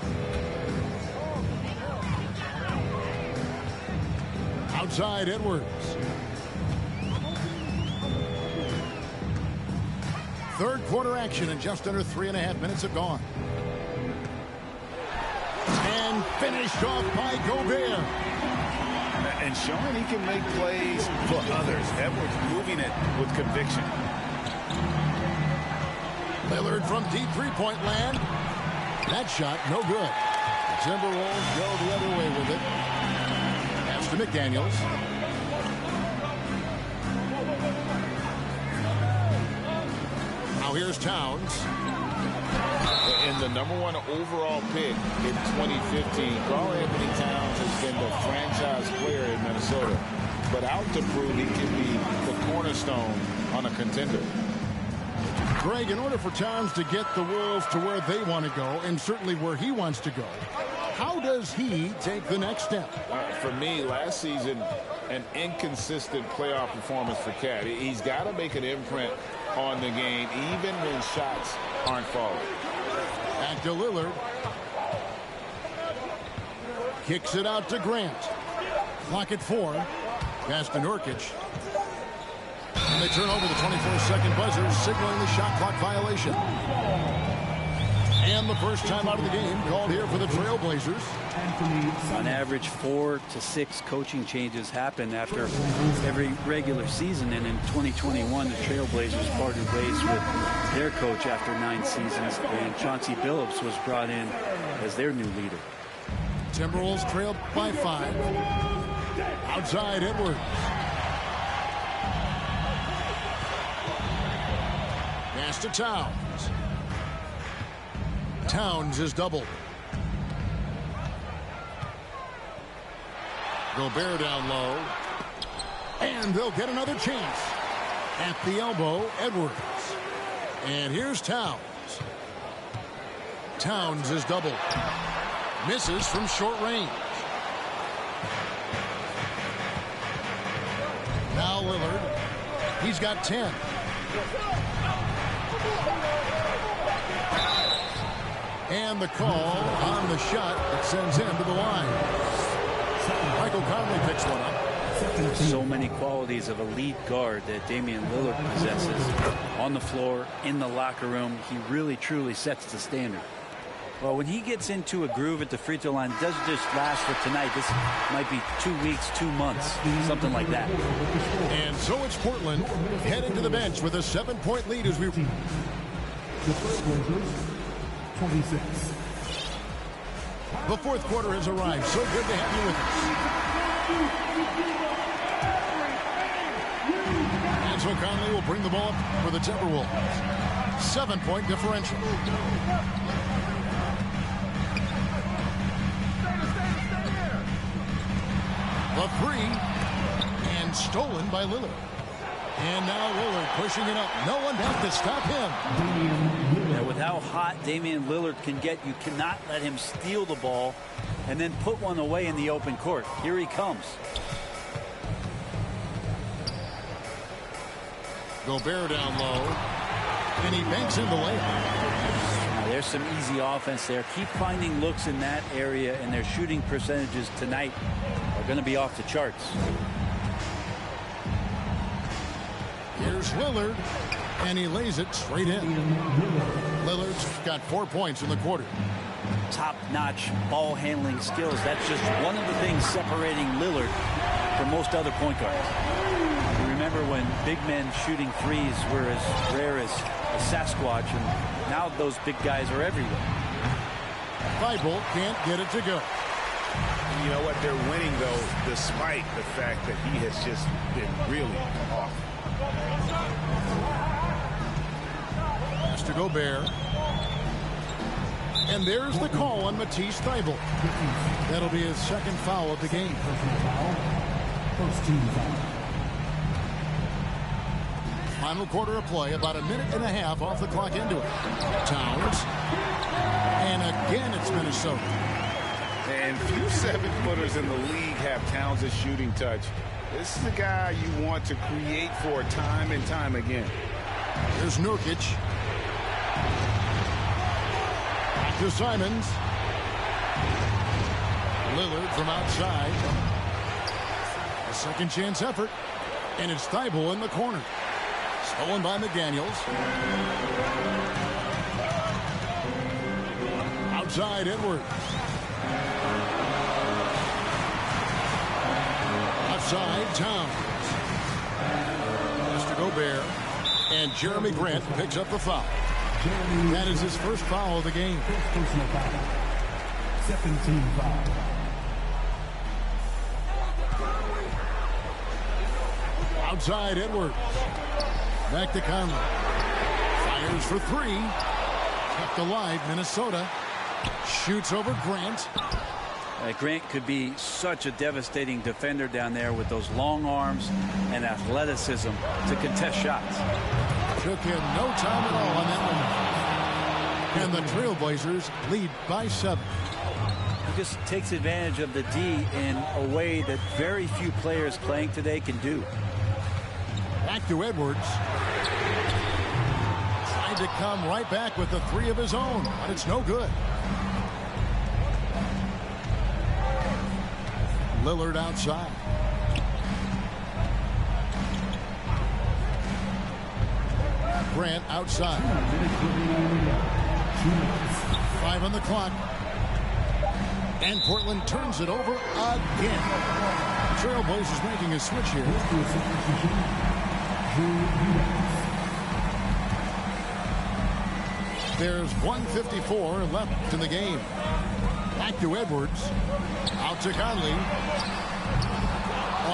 Outside Edwards. Third quarter action and just under 3.5 minutes have gone. And finished off by Gobert. And showing he can make plays for others. Edwards moving it with conviction. Lillard from deep three-point land. That shot, no good. The Timberwolves go the other way with it. Pass to McDaniels. Now here's Towns. And And the #1 overall pick in 2015, Karl Anthony Towns has been the franchise player in Minnesota. But out to prove he can be the cornerstone on a contender. Greg, in order for Towns to get the Wolves to where they want to go, and certainly where he wants to go, how does he take the next step? For me, last season, an inconsistent playoff performance for Cat. He's got to make an imprint on the game, even when shots aren't falling. Back to Lillard. Kicks it out to Grant. Clock at 4. Pass to Nurkic. And they turn over the 24-second buzzer, signaling the shot clock violation. And the first time out of the game called here for the Trailblazers. On average, 4 to 6 coaching changes happen after every regular season. And in 2021, the Trailblazers parted ways with their coach after 9 seasons. And Chauncey Billups was brought in as their new leader. Timberwolves trailed by 5. Outside Edwards. Pass to Towns. Towns is doubled. Gobert down low. And they'll get another chance. At the elbow, Edwards. And here's Towns. Towns is doubled. Misses from short range. Now Lillard. He's got 10. And the call on the shot that sends him to the line. Michael Conley picks one up. So many qualities of a lead guard that Damian Lillard possesses on the floor, in the locker room. He really, truly sets the standard. Well, when he gets into a groove at the free throw line, it doesn't just last for tonight. This might be 2 weeks, 2 months, something like that. And so it's Portland heading to the bench with a 7-point lead as we... The Trailblazers, 26. The fourth quarter has arrived. So good to have you with us. And so Conley will bring the ball up for the Timberwolves. 7-point differential. The 3, and stolen by Lillard. And now Lillard pushing it up. No one back to stop him. Yeah, with how hot Damian Lillard can get, you cannot let him steal the ball and then put one away in the open court. Here he comes. Gobert down low. And he banks in the layup. Now, there's some easy offense there. Keep finding looks in that area, and their shooting percentages tonight are going to be off the charts. Here's Lillard, and he lays it straight in. Lillard's got 4 points in the quarter. Top-notch ball handling skills. That's just one of the things separating Lillard from most other point guards. You remember when big men shooting threes were as rare as a Sasquatch, and now those big guys are everywhere. Thibault can't get it to go. You know what? They're winning, though, despite the fact that he has just been really off. Pass to Gobert. And there's the call on Matisse Thybulle. That'll be his second foul of the game. First team foul. Final quarter of play, about 1.5 minutes off the clock into it. Towns. And again, it's Minnesota. And few 7-footers in the league have Towns' shooting touch. This is the guy you want to create for time and time again. Here's Nurkic. Back to Simons. Lillard from outside. A second chance effort. And it's Thybulle in the corner. Stolen by McDaniels. Outside Edwards. Outside Towns. Pass to Gobert. And Jeremy Grant picks up the foul. That is his first foul of the game. First personal foul. Second team foul. Outside Edwards. Back to Conley. Fires for 3. Kept alive, Minnesota. Shoots over Grant. Grant could be such a devastating defender down there with those long arms and athleticism to contest shots. Took him no time at all on that one. And the Trailblazers lead by 7. He just takes advantage of the D in a way that very few players playing today can do. Back to Edwards. Tried to come right back with the 3 of his own, but it's no good. Lillard outside. Grant outside. 5 on the clock. And Portland turns it over again. Trailblazers making a switch here. There's 1:54 left in the game. Back to Edwards. Out to Conley.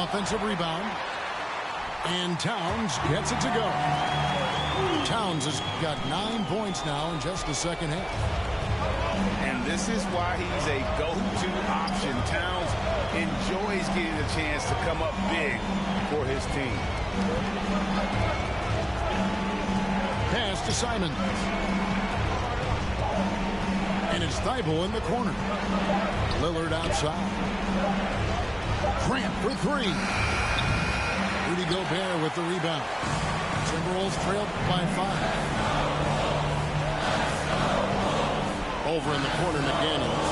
Offensive rebound. And Towns gets it to go. Towns has got 9 points now in just the second half. And this is why he's a go-to option. Towns enjoys getting a chance to come up big for his team. Pass to Simons. And it's Thibault in the corner. Lillard outside. Grant for 3. Rudy Gobert with the rebound. Timberwolves trailed by 5. Over in the corner, McDaniels.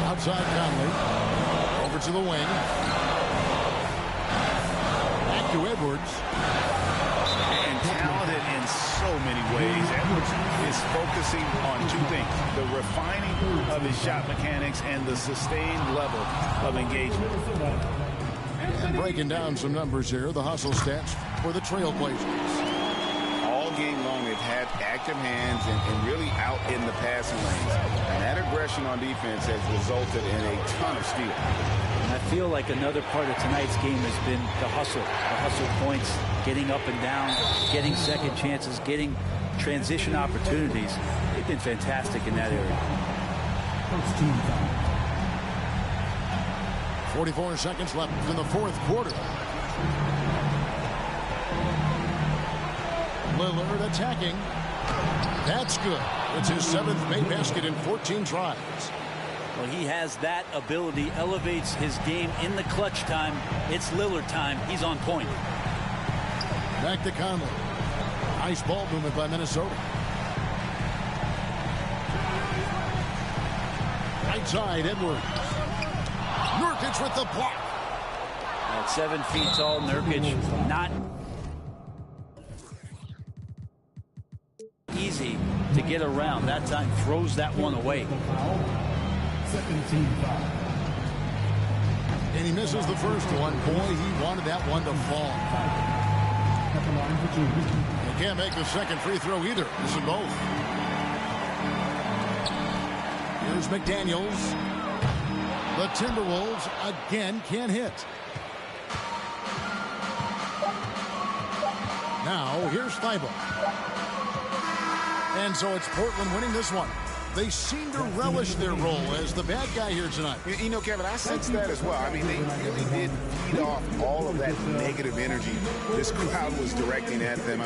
Outside Conley. Over to the wing. Back to Edwards. And talented in so many ways. Edwards is focusing on 2 things: the refining of his shot mechanics and the sustained level of engagement. And breaking down some numbers here, the hustle stats for the Trailblazers. All game long, they've had active hands and really out in the passing lanes. And that aggression on defense has resulted in a ton of steals. And I feel like another part of tonight's game has been the hustle points, getting up and down, getting second chances, getting transition opportunities. They've been fantastic in that area. 44 seconds left in the 4th quarter. Lillard attacking. That's good. It's his 7th made basket in 14 tries. Well, he has that ability, elevates his game in the clutch time. It's Lillard time. He's on point. Back to Conley. Nice ball movement by Minnesota. Right side, Edwards. Nurkic with the block. At 7 feet tall, Nurkic not easy to get around. That time throws that one away. And he misses the first one. Boy, he wanted that one to fall. He can't make the second free throw either. Missing both. Here's McDaniels. The Timberwolves again can't hit. Now here's Thibault. And so it's Portland winning this one. They seem to relish their role as the bad guy here tonight. You know, Kevin, I sense that as well. I mean, they really did feed off all of that negative energy this crowd was directing at them.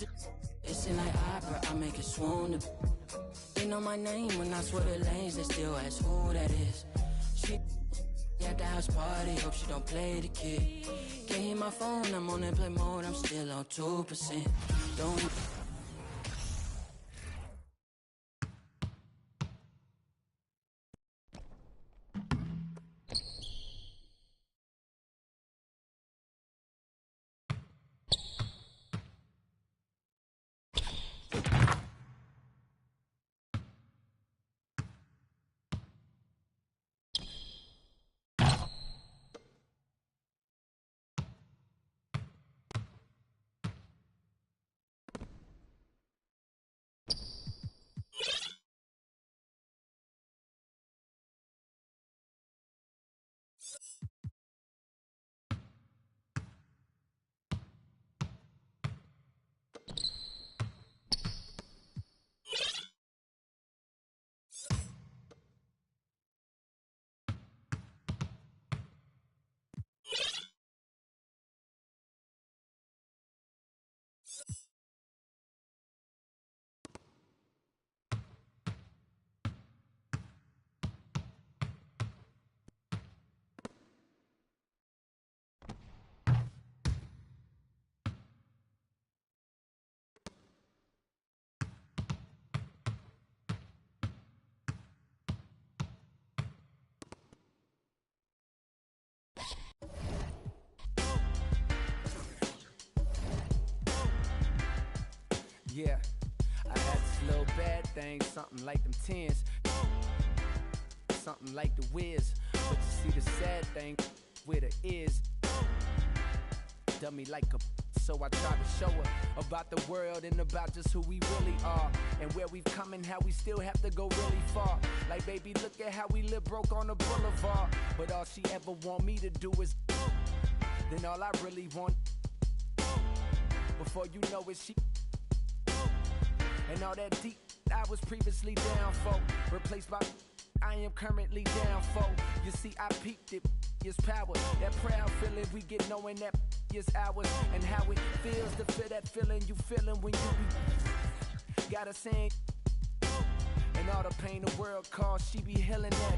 It seem like opera, I make it swoon. They know my name when I swear the lanes, they still ask who that is. She at the house party, hope she don't play the kid. Can't hear my phone, I'm on airplane mode, I'm still on 2%. Don't. Yeah, I had this little bad thing, something like them tens, something like the whiz. But you see the sad thing with her is, dummy like a. So I tried to show her about the world and about just who we really are, and where we've come and how we still have to go really far. Like, baby, look at how we live broke on the boulevard. But all she ever want me to do is, then all I really want, before you know it, she. And all that deep I was previously down for, replaced by I am currently down for. You see, I peaked it, is power. That proud feeling we get knowing that is ours. And how it feels to feel that feeling you feeling when you be. Gotta sing. And all the pain the world caused, she be healing that.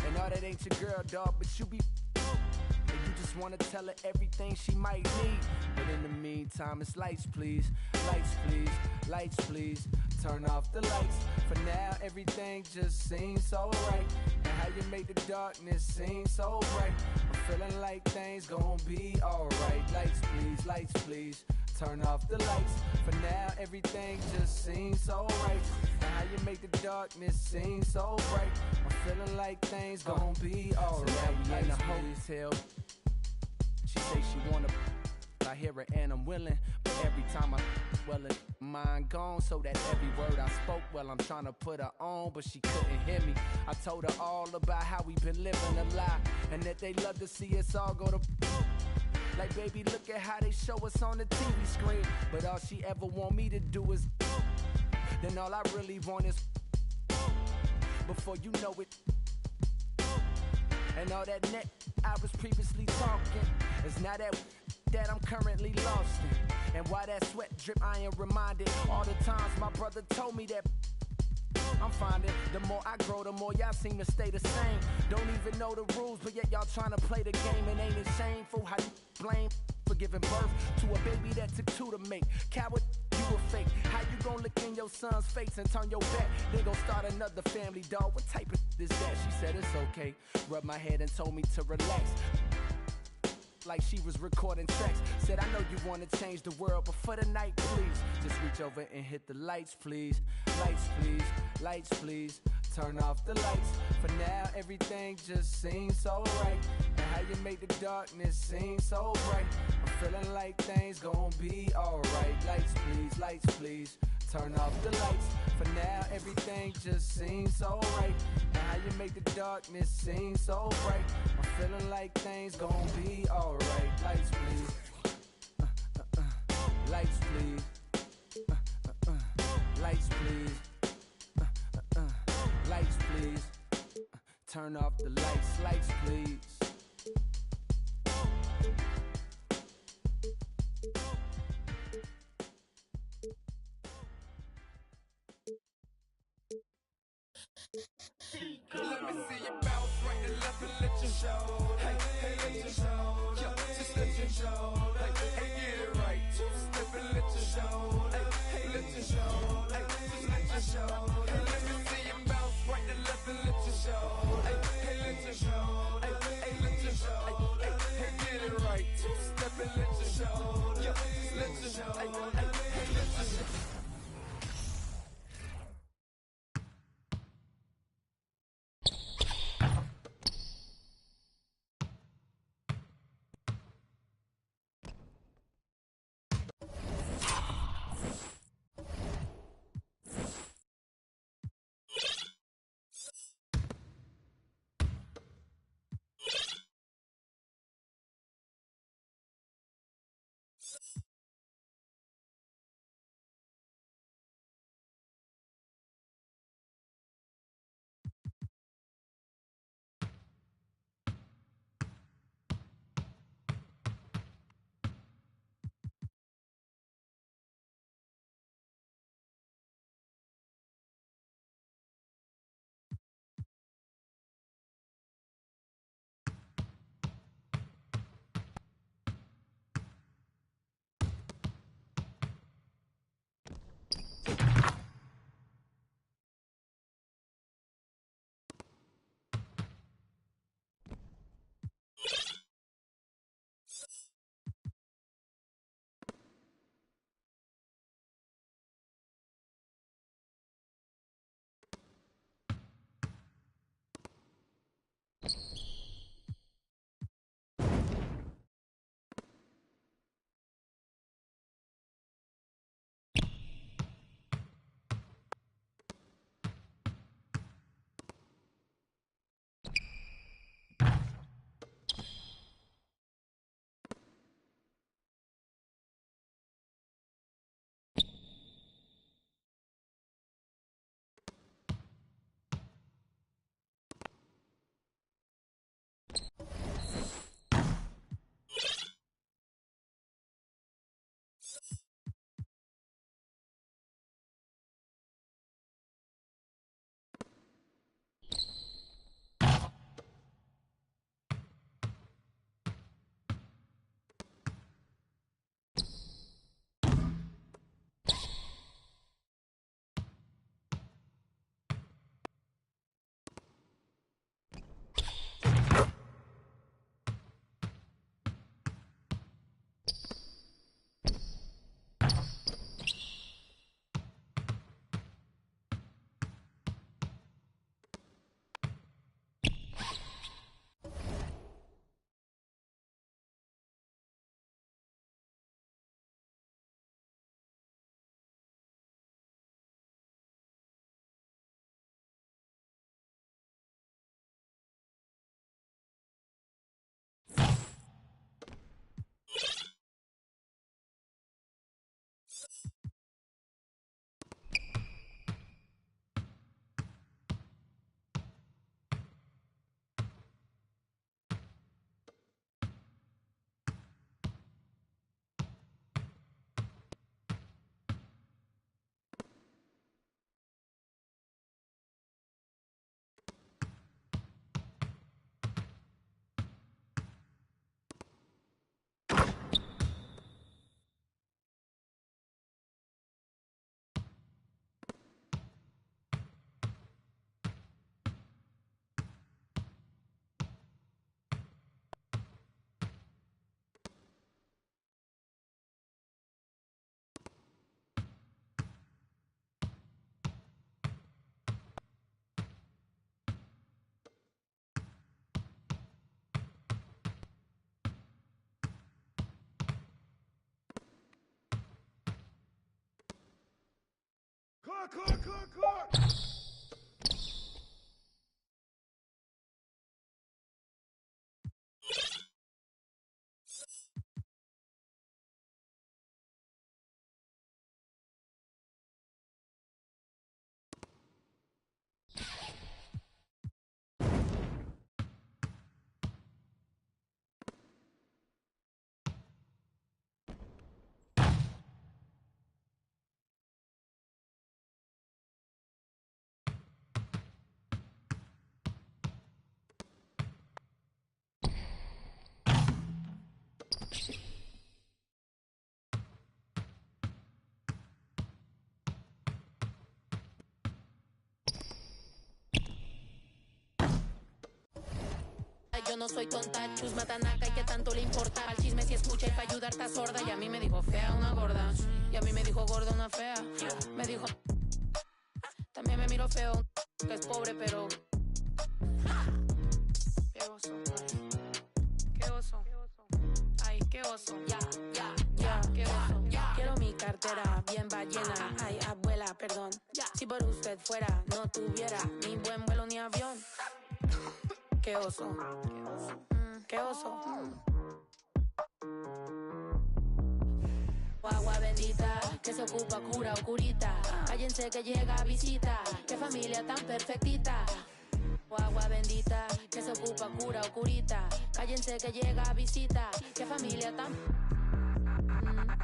And all that ain't your girl, dog, but you be. And you just wanna tell her everything she might need. But in the meantime, it's lights, please. Lights, please. Lights, please. Turn off the lights. For now, everything just seems so right. And how you make the darkness seem so bright. I'm feeling like things gon' be alright. Lights, please. Lights, please. Turn off the lights. For now, everything just seems so right. And how you make the darkness seem so bright. I'm feeling like things gon' be alright. So now we in the hotel. She say she wanna. I hear it and I'm willing, but every time I, well, it, mine gone, so that every word I spoke, well, I'm trying to put her on, but she couldn't hear me. I told her all about how we been living a lie, and that they love to see us all go to. Like, baby, look at how they show us on the TV screen, but all she ever want me to do is. Then all I really want is. Before you know it. And all that net I was previously talking is now that I'm currently lost in. And why that sweat drip, I am reminded all the times my brother told me that I'm finding the more I grow, the more y'all seem to stay the same. Don't even know the rules, but yet y'all trying to play the game. And ain't it shameful how you blame for giving birth to a baby that took two to make? Coward, you a fake. How you gon' look in your son's face and turn your back? They gon' start another family, dog. What type of is that? She said it's okay. Rubbed my head and told me to relax. Like she was recording tracks. Said, I know you wanna change the world, but for the night, please, just reach over and hit the lights, please. Lights, please. Lights, please. Turn off the lights. For now, everything just seems so right. And how you make the darkness seem so bright. I'm feeling like things gon' be alright. Lights, please. Lights, please. Turn off the lights. For now, everything just seems so right. And how you make the darkness seem so bright. I'm feeling like things gon' be alright. Lights, please. Lights, please. Lights, please. Lights, please. Turn off the lights. Lights, please. me see you bounce right and left and let you show. Hey, hey, let you show. Yeah, just let you show. Hey, hey, get it right. Two-step and let you show. Hey, hey, let you show. Hey, just let you show. Hey, let me see you bounce right and left and let you show. Hey, hey, let you show. Hey, hey, let you show. Hey, hey, get it right. Two-step and let you show. Yeah, just let you show. Hey, hey, hey, let you show. Clock. yo no soy tonta. Chusma tanaca y que tanto le importa. Al chisme si escucha y para ayudar está sorda. Y a mí me dijo fea una gorda. Y a mí me dijo gorda una fea. Me dijo... También me miro feo, que es pobre, pero... Qué oso, qué oso. Ay, qué oso. Ya, qué oso. Quiero mi cartera bien ballena. Ay, abuela, perdón. Si por usted fuera, no tuviera ni buen vuelo ni avión. Qué oso. Qué oso. Agua bendita, que se ocupa cura o curita. Cállense que llega visita. Qué familia tan perfectita. Agua bendita, que se ocupa cura o curita. Cállense que llega visita. Qué familia tan...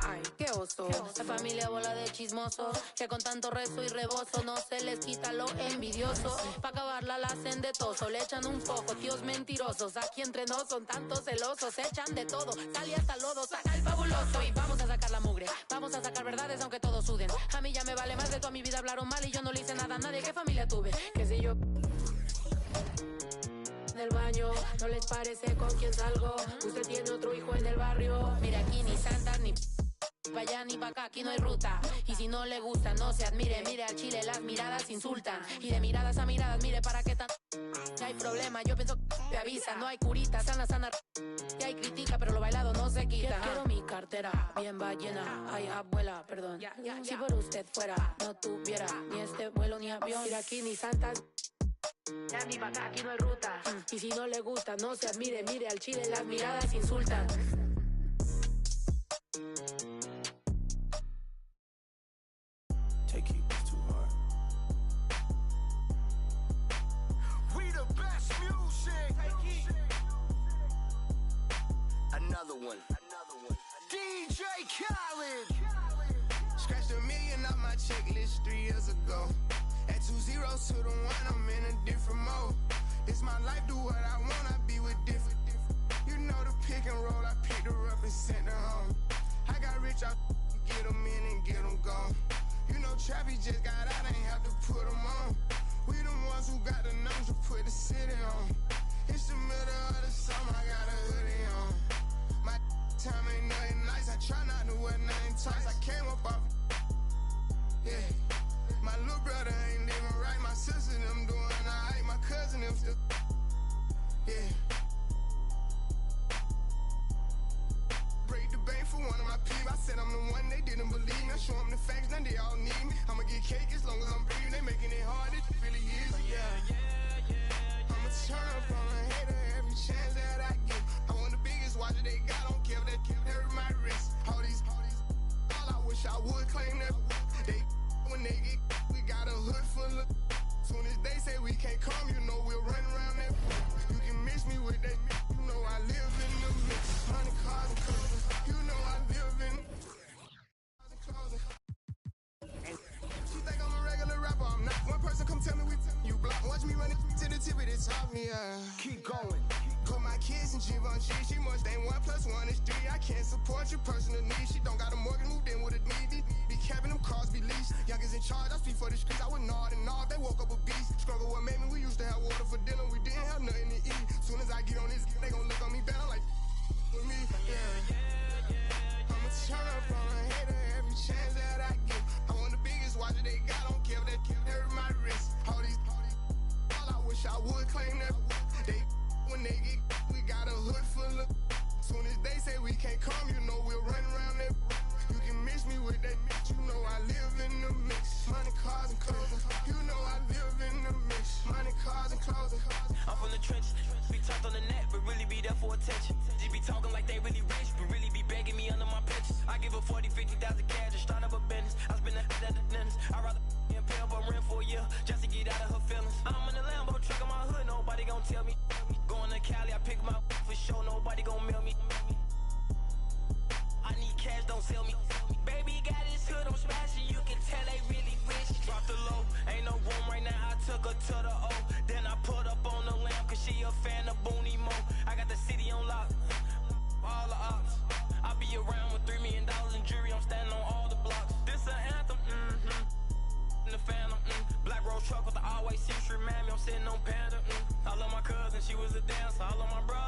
Ay, qué oso. La familia bola de chismosos que con tanto rezo y rebozo no se les quita lo envidioso. Pa' acabarla la hacen de toso, le echan un poco, tíos mentirosos. Aquí entre nos son tantos celosos, echan de todo, sale hasta lodo, saca el fabuloso. Y vamos a sacar la mugre, vamos a sacar verdades aunque todos suden. A mí ya me vale más de toda mi vida hablaron mal y yo no le hice nada a nadie. ¿Qué familia tuve? Que si yo... del baño, no les parece con quién salgo. Usted tiene otro hijo en el barrio. Mire aquí ni santas ni... pa' allá ni pa' acá, aquí no hay ruta. Y si no le gusta, no se admire. Mire al chile, las miradas insultan. Y de miradas a miradas, mire para qué tan... No hay problema, yo pienso que te avisa. No hay curita, sana. Y hay critica, pero lo bailado no se quita. Quiero mi cartera bien ballena. Ay, abuela, perdón. Si por usted fuera, no tuviera ni este vuelo ni avión. Mire aquí ni santas... ya ni pa' acá, aquí no hay ruta. Y si no le gusta, no se admire. Mire al chile, las miradas insultan. Take it too hard. We the best music. Another one. DJ Khaled. Scratched $1 million off my checklist 3 years ago. At 2 zeros to the 1, I'm in a different mode. It's my life, do what I want, I be with different. You know the pick and roll, I picked her up and sent her home. I got rich, I get them in and get them gone. You know Trappy just got out, ain't have to put them on. We the ones who got the numbers to put the city on. It's the middle of the summer, I got a hoodie on. My time ain't nothing nice, I try not to wear nothing tight. I came up off, yeah. My little brother ain't living right, my sister them doing alright, my cousin them still, yeah. Break the bank for one of my peeps. I said I'm the one, they didn't believe me. I show them the facts, now they all need me. I'ma get cake as long as I'm breathing. They making it hard, it really is, yeah. I'ma turn up on a hater every chance that I get. I want the biggest watch that they got, don't care if they hurt my wrist. All I wish I would claim that. They, when they get, we got a hood full of. Soon as they say we can't come, you know we'll run around that. You can mix me with that, you know I live in the mix. Money, cars, and clothes, you know I live in cars and clothes. You think I'm a regular rapper, I'm not. One person come tell me you block. Watch me run it to the tip of the top, yeah. Keep going. Put my kids in Givenchy, she must ain't 1 + 1 is 3. I can't support your personal needs. She don't got a mortgage, moved in with a need. Be capping them cars, be leased. Youngest in charge, I speak for the streets. I was gnawed and gnawed, they woke up a beast. Struggle what made me, we used to have water for dinner. We didn't have nothing to eat. Soon as I get on this, they gon' look on me better like with me, yeah. I'ma turn up on a hater every chance that I get. I want the biggest watch that they got, don't care if they hurt my wrist. All I wish I would claim that. They, when they get, we got a hood full of. Soon as they say we can't come, you know we'll run around that. You can mix me with that mix, you know I live in the mix. Money, cars, and clothes, you know I live in the mix. Money, cars, and clothes. I'm from the trenches, be talked on the net, but really be there for attention. Just be talking like they really rich, but really be begging me under my pictures. I give her 40, 50,000 cash to start up a business. I spend that at the dentist. I'd rather pay up on rent for a year just to get out of her feelings. I'm in the Lambo truck in my hood, nobody gon' tell me. Going to Cali, I pick my for sure, nobody gon' mail me. I need cash, don't sell me. Baby got his hood, I'm smashing, you can tell they really rich. Drop the low, ain't no room right now, I took her to the O. Then I put up on the lamp, cause she a fan of Booney Mo. I got the city on lock, all the ops. I be around with $3 million in jury, I'm standing on all the blocks. This an anthem, in the phantom, Black Rose truck with the all-white C-Street, Miami, I'm sitting on Panda, I love my cousin, she was a dancer, I love my brother.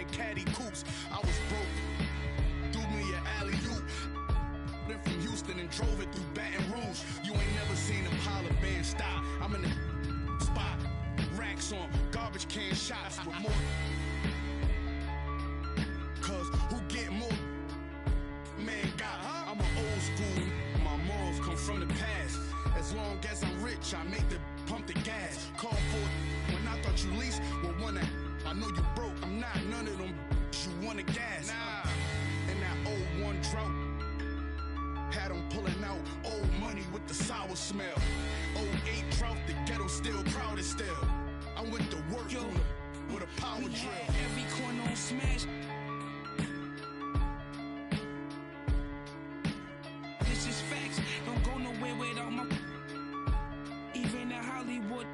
in caddy coops. I was broke, threw me an alley-oop. Then from Houston and drove it through Baton Rouge. You ain't never seen a pile of band stop. I'm in the spot, racks on garbage can shots with more. Cause who get more? Man got, I'm an old school. My morals come from the past. As long as I'm rich, I make the pump the gas. Call for it when I thought you least would wanna. I know you broke, I'm not none of them. You wanna gas? Nah. And that 01 drought had them pulling out old money with the sour smell. 08 drought, the ghetto still crowded still. I went to work with a power drill. Every corner on smash. This is facts. Don't go nowhere without my. Even in Hollywood,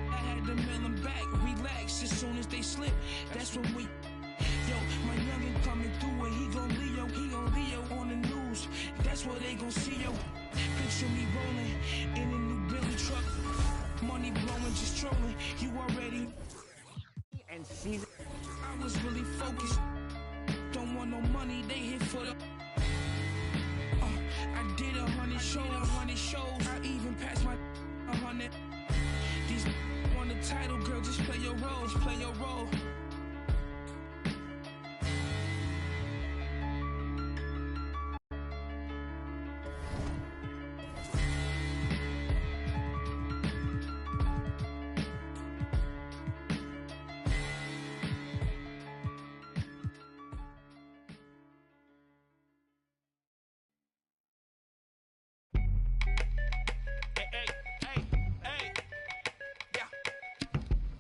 I had to mail them back. Relax as soon as they slip. That's when we. Yo, my youngin' coming through and he gon' Leo on the news. That's what they gon' see, yo. Picture me rolling in a new Billy truck. Money blowing, just trolling. You already. And season. I was really focused. Don't want no money, they hit for the. I did 100 shows. I even passed my 100. These want the title, girl, just play your role.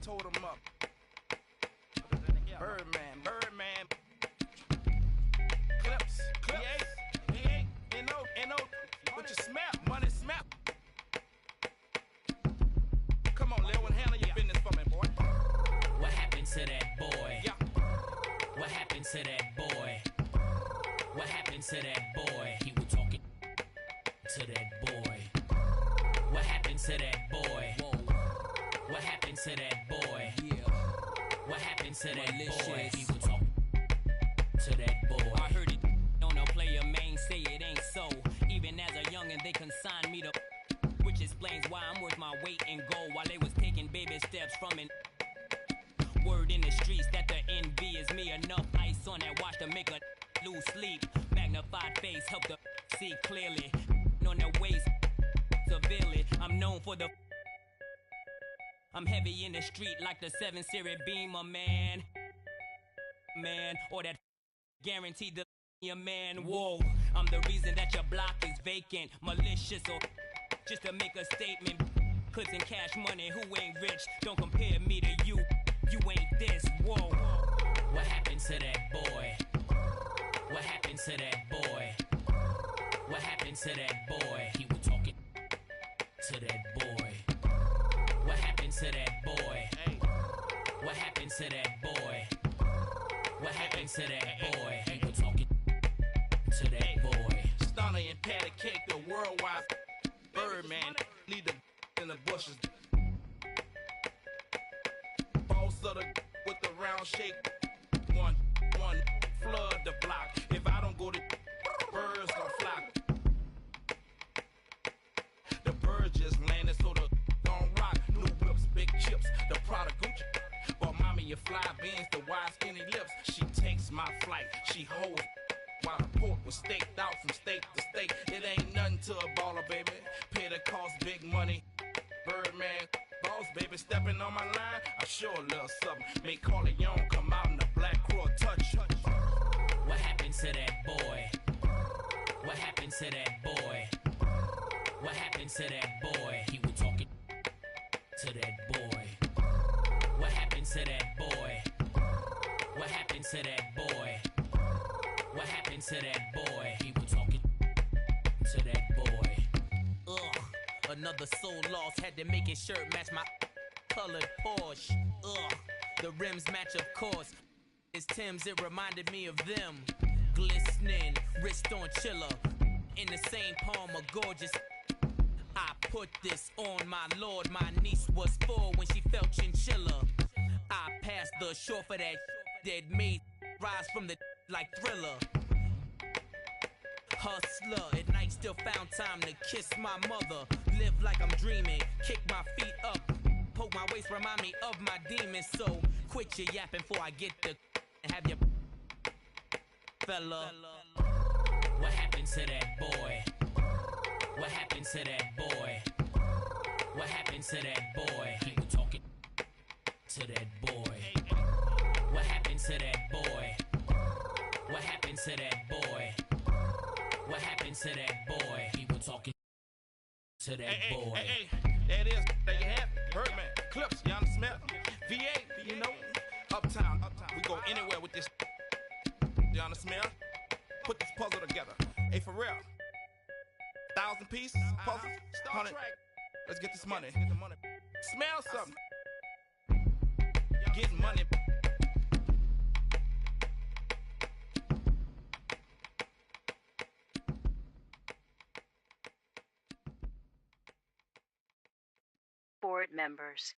Told him up. Birdman. Clips. N.O. What you smell? Money smell. Come on, Lil, and handle your business for me, boy. What happened to that boy? Yeah. What happened to that boy? What happened to that boy? He was talking to that boy. What happened to that boy? Whoa. What happened to that boy? Yeah. What happened to that Malicious. boy? He was talking to that boy. I heard it on a player main say it ain't so. Even as a youngin', they consigned me to, which explains why I'm worth my weight in gold while they was taking baby steps from an. Word in the streets that the envy is me. Enough ice on that watch to make a lose sleep. Magnified face help to see clearly. On their waist severely. I'm known for the. I'm heavy in the street like the 7 Series Beamer, man, or that guaranteed the your man. Whoa, I'm the reason that your block is vacant, malicious or just to make a statement. Clips and cash money, who ain't rich? Don't compare me to you. You ain't this. Whoa. What happened to that boy? What happened to that boy? What happened to that boy? He was talking to that boy. What happened to that boy? What happened to that boy? What happened to that boy? He was talking to that boy. Stunner and patty cake, the worldwide Birdman. Lead the in the bushes. Boss of the with the round shape. One flood the block. If I don't go to birds gon' flock. The birds just landed, so the gon' rock. New whips, big chips, the Prada Gucci. Bought mommy your fly beans, the wide skinny lips. She takes my flight, she holds. While the pork was staked out from state to state. It ain't nothing to a baller, baby. Pay the cost, big money. Birdman, boss, baby, stepping on my line. I sure a little something. Make Corleone come out in the black crow touch. What happened to that boy? What happened to that boy? What happened to that boy? He was talking to that boy. What happened to that boy? What happened to that boy? What happened to that boy? He was talking to that boy. Ugh, another soul lost. Had to make his shirt match my colored Porsche. Ugh, the rims match, of course. It's Tim's, it reminded me of them. Glistening, wrist on chiller. In the same palm, a gorgeous. I put this on my lord. My niece was 4 when she felt chinchilla. I passed the shore for that that made rise from the like Thriller. Hustler, at night still found time to kiss my mother. Live like I'm dreaming, kick my feet up, poke my waist, remind me of my demons. So quit your yapping before I get the have your fella. What happened to that boy? What happened to that boy? What happened to that boy? He was talking to that boy. What happened to that boy? What happened to that boy? What happened to that boy? He was talking to that boy. Hey, there it is. There you have it. Birdman, Clips, you understand? VA, you know, Uptown. We go anywhere with this. You understand? Put this puzzle together. Hey, for real. 1,000 pieces, puzzle, 100. Let's get this money. Smell something. Getting money. Board members.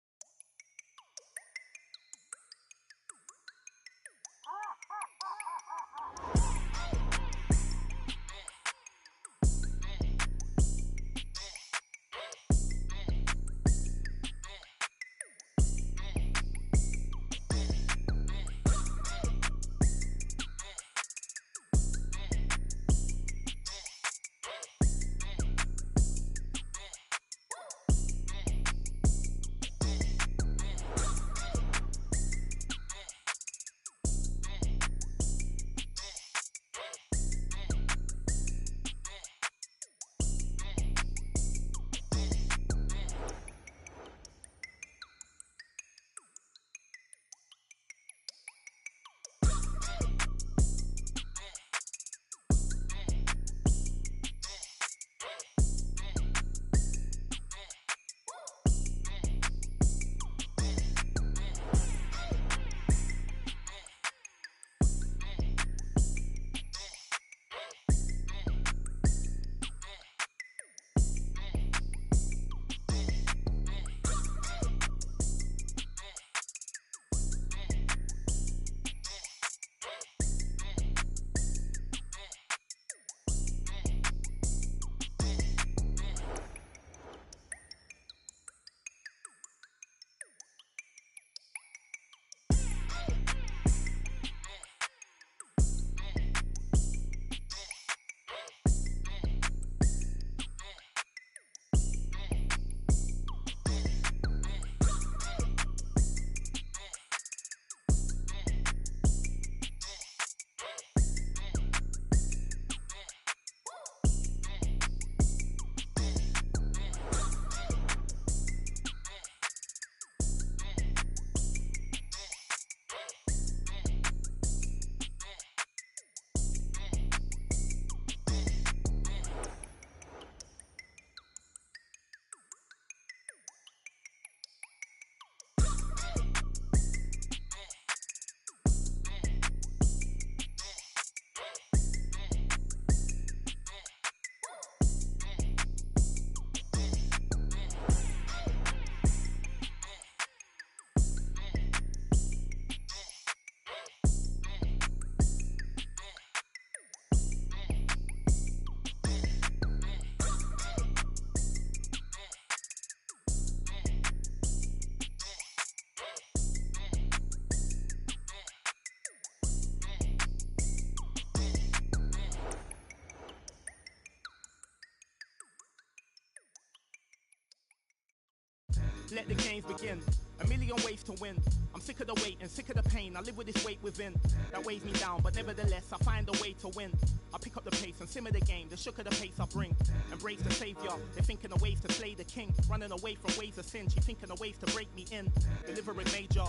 Let the games begin. A million ways to win. I'm sick of the wait and sick of the pain. I live with this weight within that weighs me down, but nevertheless I find a way to win. I pick up the pace and simmer the game. The shook of the pace I bring. Embrace the savior. They're thinking of ways to slay the king. Running away from ways of sin. She thinking of ways to break me in. Delivering major,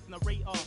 narrator.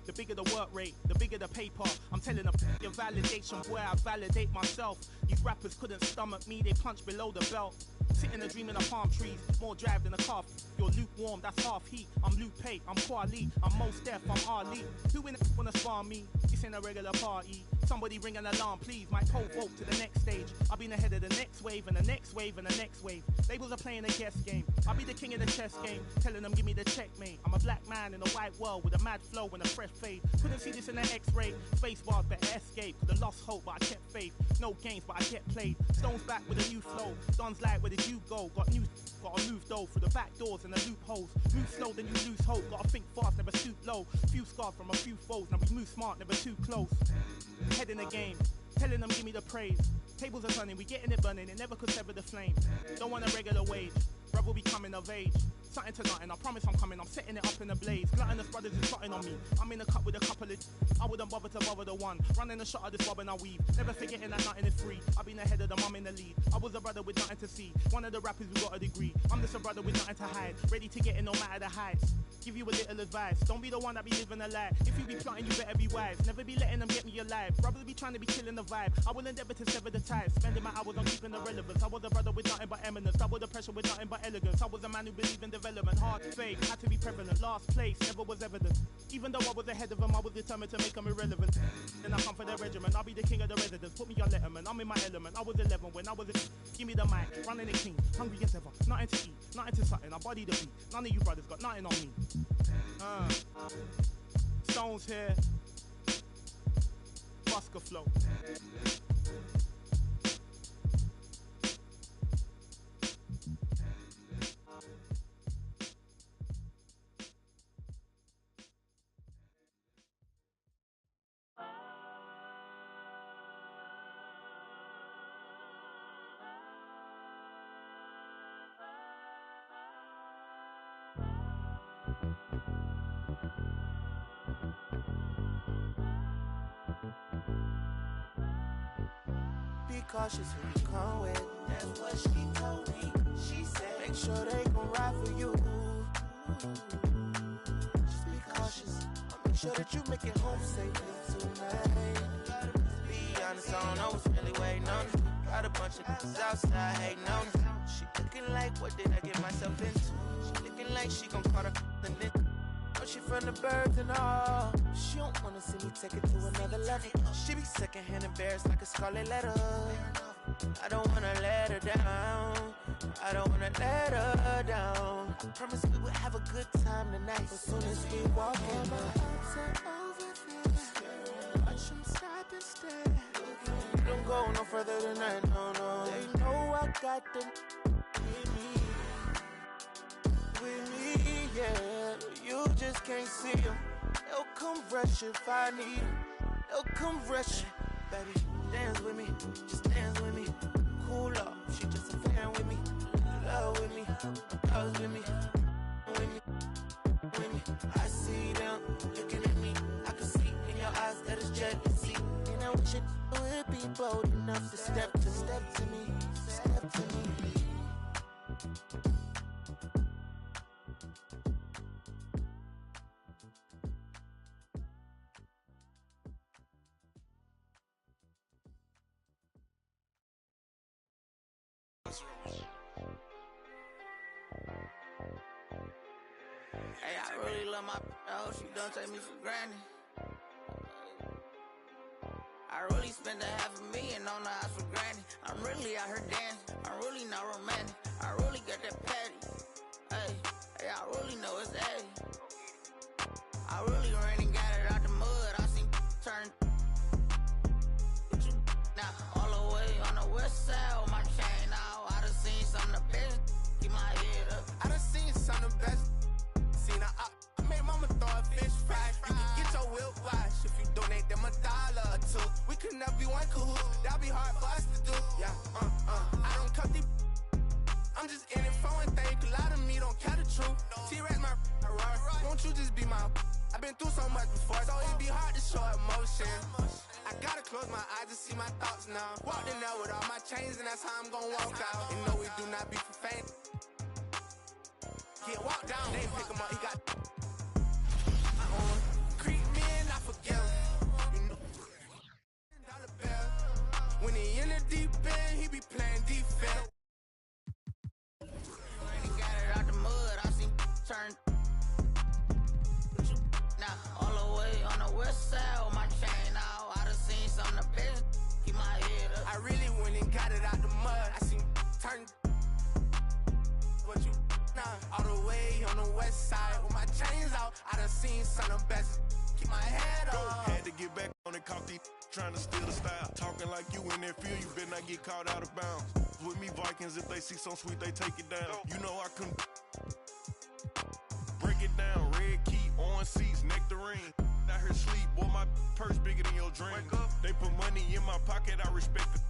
The bigger the work rate, the bigger the paper. I'm telling them your validation where I validate myself. These rappers couldn't stomach me, they punch below the belt. Sitting a dream in the palm trees, more drive than a car. You're lukewarm, that's half heat. I'm Luke Pay, I'm Kwali, I'm Mos Def, I'm Ali. Who in the wanna spar me? This ain't a regular party. Somebody ring an alarm, please. My pole vote to the next stage. I'll be ahead of the next wave and the next wave and the next wave. Labels are playing a guess game. I'll be the king of the chess game, telling them give me the checkmate. I'm a black man in a white world with a mad flow and a fresh fade. Couldn't see this in the X-ray. Space bars better escape. Could've lost hope, but I kept faith. No games, but I kept played. Stones back with a new flow. Don's like, where did you go? Gotta move though through the back doors and the loopholes. Move slow, then you lose hope. Gotta think fast, never stoop low. Few scars from a few foes. Now we move smart, never too close. Head in the game, telling them give me the praise. Tables are turning, we getting it burning. It never could sever the flame. Don't want a regular wage. Brother will be coming of age. Something to nothing, I promise I'm coming. I'm setting it up in a blaze. Gluttonous brothers is plotting on me. I'm in a cup with a couple of. I wouldn't bother to bother the one. Running a shot of this bob and I weave. Never forgetting that nothing is free. I've been ahead of the mum in the lead. I was a brother with nothing to see. One of the rappers who got a degree. I'm just a brother with nothing to hide. Ready to get in no matter the heights. Give you a little advice. Don't be the one that be living a lie. If you be plotting, you better be wise. Never be letting them get me alive. Brothers be trying to be killing the vibe. I will endeavor to sever the ties. Spending my hours on keeping the relevance. I was a brother with nothing but eminence. Double the pressure with nothing but elegance. I was a man who believed in development. Hard faith had to be prevalent. Last place never was evident. Even though I was ahead of them, I was determined to make them irrelevant. Then I come for the regiment. I'll be the king of the residents. Put me on Letterman. I'm in my element. I was 11 when I was a. Give me the mic. Running the king. Hungry as ever. Nothing to eat. Nothing to something. I body the beat. None of you brothers got nothing on me. Stones here. Busker flow. Be cautious who you come with. That's what she told me. She said, make sure they gon' ride for you. Just be cautious. I'll make sure that you make it home safely tonight. Be honest, I don't know what's really waiting on us. Got a bunch of niggas outside hating on us. She looking like, what did I get myself into? She looking like she gon' call her and then. Oh, she from the birds and all. She don't wanna see me take it to another level. She be secondhand embarrassed like a scarlet letter. I don't wanna let her down. I don't wanna let her down. I promise we would have a good time tonight. As soon as we walk in, my arms are over there. Watch them stop and stare. Don't go no further than that, no, no. They know I got them with me, yeah. You just can't see them. They'll come rush if I need them. They'll come rush. Baby, dance with me, just dance with me. Cool off, she just a fan with me. Love with me, loves with me, with me, with me. I see them looking at me. I can see in your eyes that it's jealousy. And I wish it would be bold enough to step to me, step to me. Hey, I really love my I hope she don't take me for granted. I really spent $500,000 on the house for granted. I'm really out here dancing. I'm really not romantic. I really got that patty. Hey, I really know it's A. I really ran and got it out the mud. I seen turn. Now all the way on the west side with my chain out. I done seen some of the best. Keep my head up. I done seen some of the best. Seen her up. I made mama throw a fish fry. You can get your whip wash if you donate them $1 or $2. We could never be one cahoot. That'd be hard for us to do. Yeah, I don't cut these. I'm just in it for one thing. A lot of me don't care the truth. T-Rex my right. Won't you just be my? I've been through so much before, so it'd be hard to show emotion. I gotta close my eyes to see my thoughts now. Walked in there with all my chains, and that's how I'm gonna walk out. You know we do not be for fame. Get walked down, they pick him up, he got creep me and I forget him. You know, $1 bill. When he in the deep end, he be playing defense. All the way on the west side with my chains out. I done seen some of the best. Keep my head up. Had to get back on it, caught these trying to steal the style. Talking like you in that field, you better not get caught out of bounds. With me Vikings, if they see some sweet, they take it down. You know I couldn't break it down. Red key, orange seats, nectarine. I heard sleep, boy, my purse bigger than your dream. They put money in my pocket, I respect it.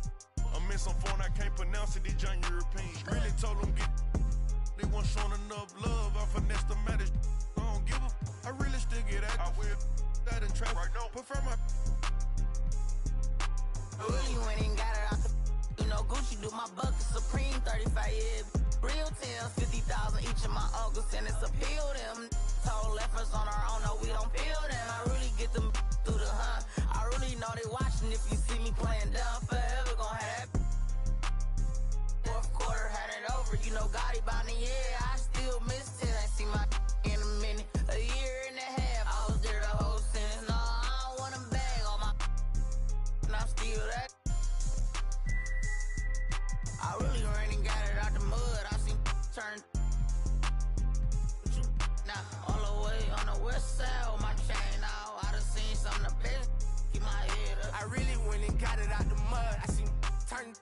I'm in some phone, I can't pronounce it, these John European. Really told them get, they weren't showing enough love. I finessed the matters, I don't give a, I really still get at. I will that in traffic, right now. Prefer my. Really went and got it out the, you know, Gucci do my bucket, Supreme, 35 years. Real tales, 50,000 each of my uncles, and it's appeal them. Total efforts on our own, no, we don't feel them. I really get them through the hunt. I really know they watching if you see me playing down forever, gon' have that. Fourth quarter, had it over, you know, Gotti by the year. I still miss it, I see my in a minute, a year and a half. I was there the whole sentence, no, I don't want them bag on my, and I'm still that. I really ran and got it out the mud, I seen turn. Now, all the way on the west side with my chain out, I done seen some of the best. Keep my head up. I really went and got it out the mud. I seen turn.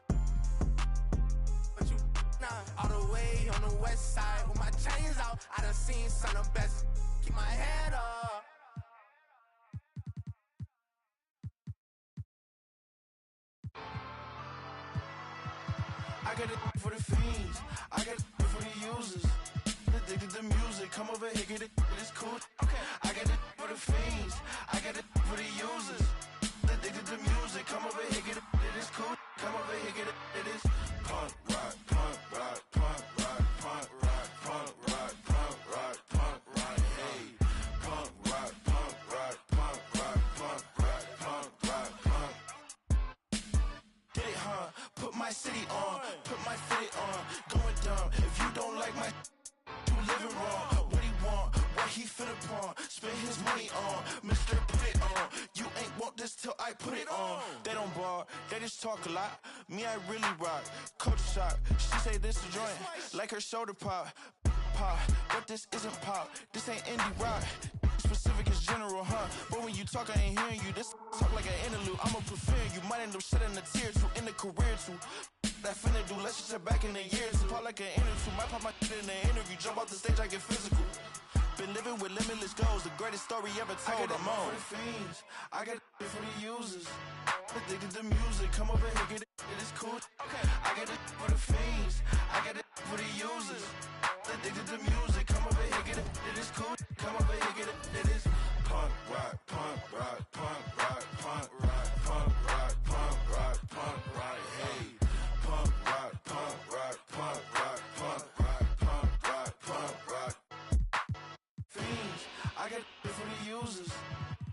But you nah. All the way on the west side with my chains out, I done seen some of the best. Keep my head up. I got it for the fiends, I got it for the users. Addicted to music, come over here, get it, it's cool. Okay. I got it for the fiends, I got it for the users. Addicted to music, come over here, get it, it's cool. Come over here, get it, it is punk rock, punk rock, punk rock, punk rock, punk rock, punk rock, punk rock, hey. Punk rock, punk rock, punk rock, punk rock, punk rock, punk. Get it, huh? Put my city on, put my fitty on, going dumb. If you don't like my you living wrong, what he want, what he finna pawn, spend his money on, Mr. Put it on, you ain't want this till I put it on. They don't bar, they just talk a lot, me I really rock, culture shock, she say this a joint, like her shoulder pop, pop, but this isn't pop, this ain't indie rock, specific is general, huh, but when you talk I ain't hearing you, this talk like an interlude, I'ma prefer you, might end up shedding a tear too, in the career too. That finna do, let's just check back in the years. Pop like an interview, might pop my shit in the interview. Jump off the stage, I get physical. Been living with limitless goals, the greatest story ever told. I'm on. For the fiends, I got it for the users. Addicted to music, come over here, get it, it is cool. Okay. I got it for the fiends, I got it for the users. Addicted to music, come over here, get it, it is cool. Come over here, get it, it is punk rock, punk rock, punk rock, punk rock, punk rock, punk rock, punk rock, hey. Punk rock, punk rock, punk rock, punk rock, punk rock, punk rock. Fiends, I got it for the users.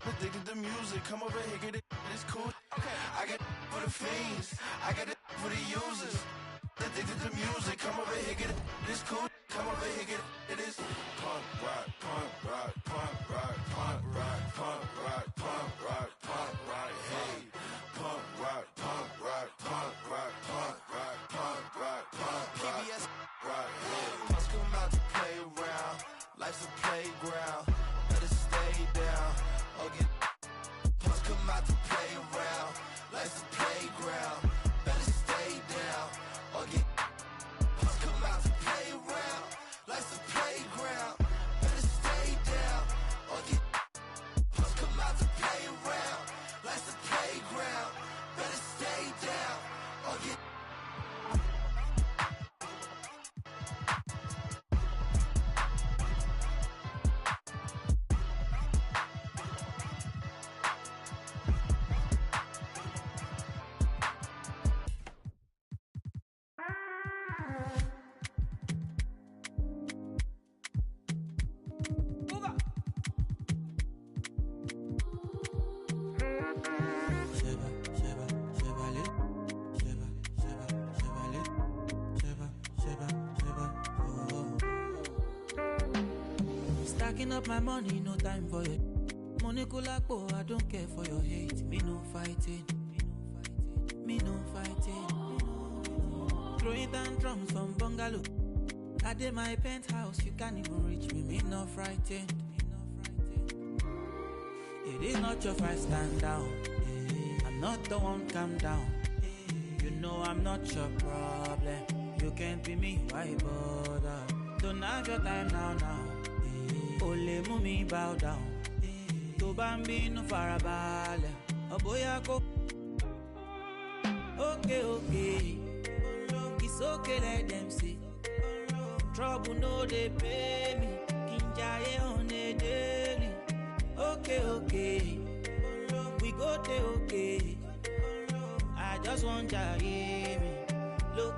Addicted to music, come over here, get it, it's cool. Okay. I got it for the fiends, I got it for the users. Addicted to music, come over here, get it, it's cool. Come over here, get it, it is punk rock, punk rock, punk rock, punk rock, punk rock, punk rock, punk rock, hey. Punk rock, punk rock, punk rock, punk rock, punk rock, punk rock, PBS rock, hey. Punks come out to play around, life's a playground, better stay down, or get. Punks come out to play around, life's a playground, better stay down, or get. Punks come out to play around, life's a playground, better stay down, or get. Punks come out to play around, life's a playground, better stay down, or get. Stacking up my money, no time for your money kulakbo, I don't care for your hate. Me no fighting, me no fighting. Throwing tantrums from bungalow. I did my penthouse, you can't even reach me, me not frightened. It is not your fight, stand down. I'm not the one, calm down. You know I'm not your problem. You can't be me, why bother? Don't have your time now. Ole mumi bow down. To bambi no farabale. Oh boy, I go. Okay. It's okay, let them see. Trouble no they pay me. Kinjaye on a daily. Okay. We go te okay. I just want to hear me. Look.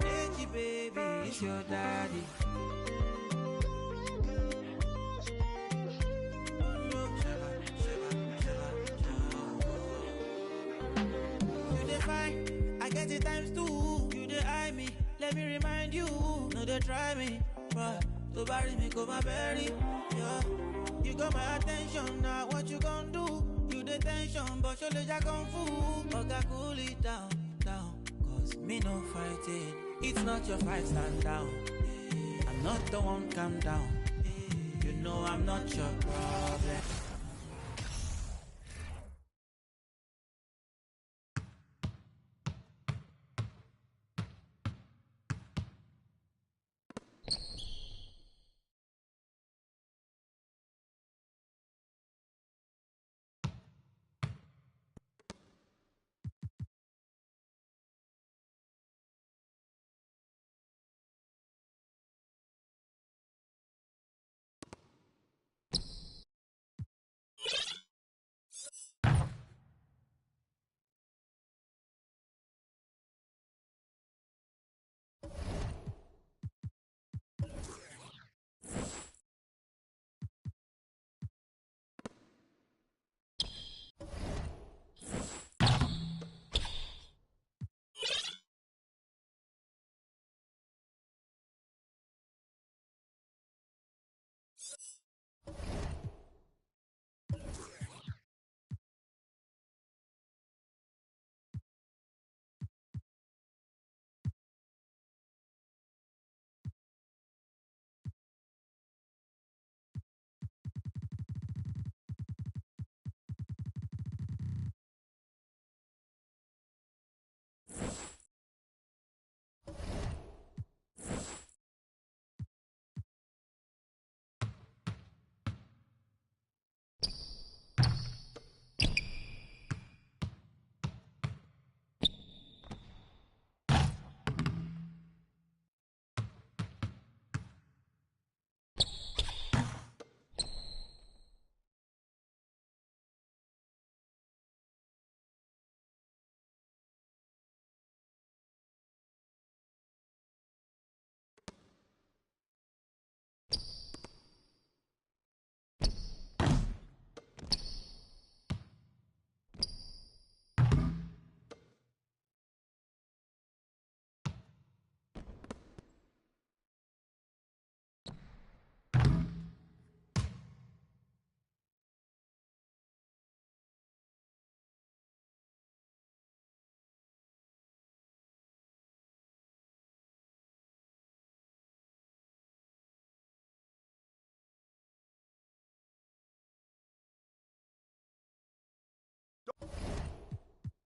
Hey, baby, it's your daddy. You dey fine, I get it times two. You dey eye me, let me remind you. No, they try me, but to bury me, go my berry. Yeah, you got my attention now. What you gonna do? You the tension, but your legs are kung fu. Okay, cool it down. Cause me no fighting. It's not your fight, stand down. I'm not the one, calm down. You know I'm not your problem.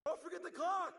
Don't forget the clock!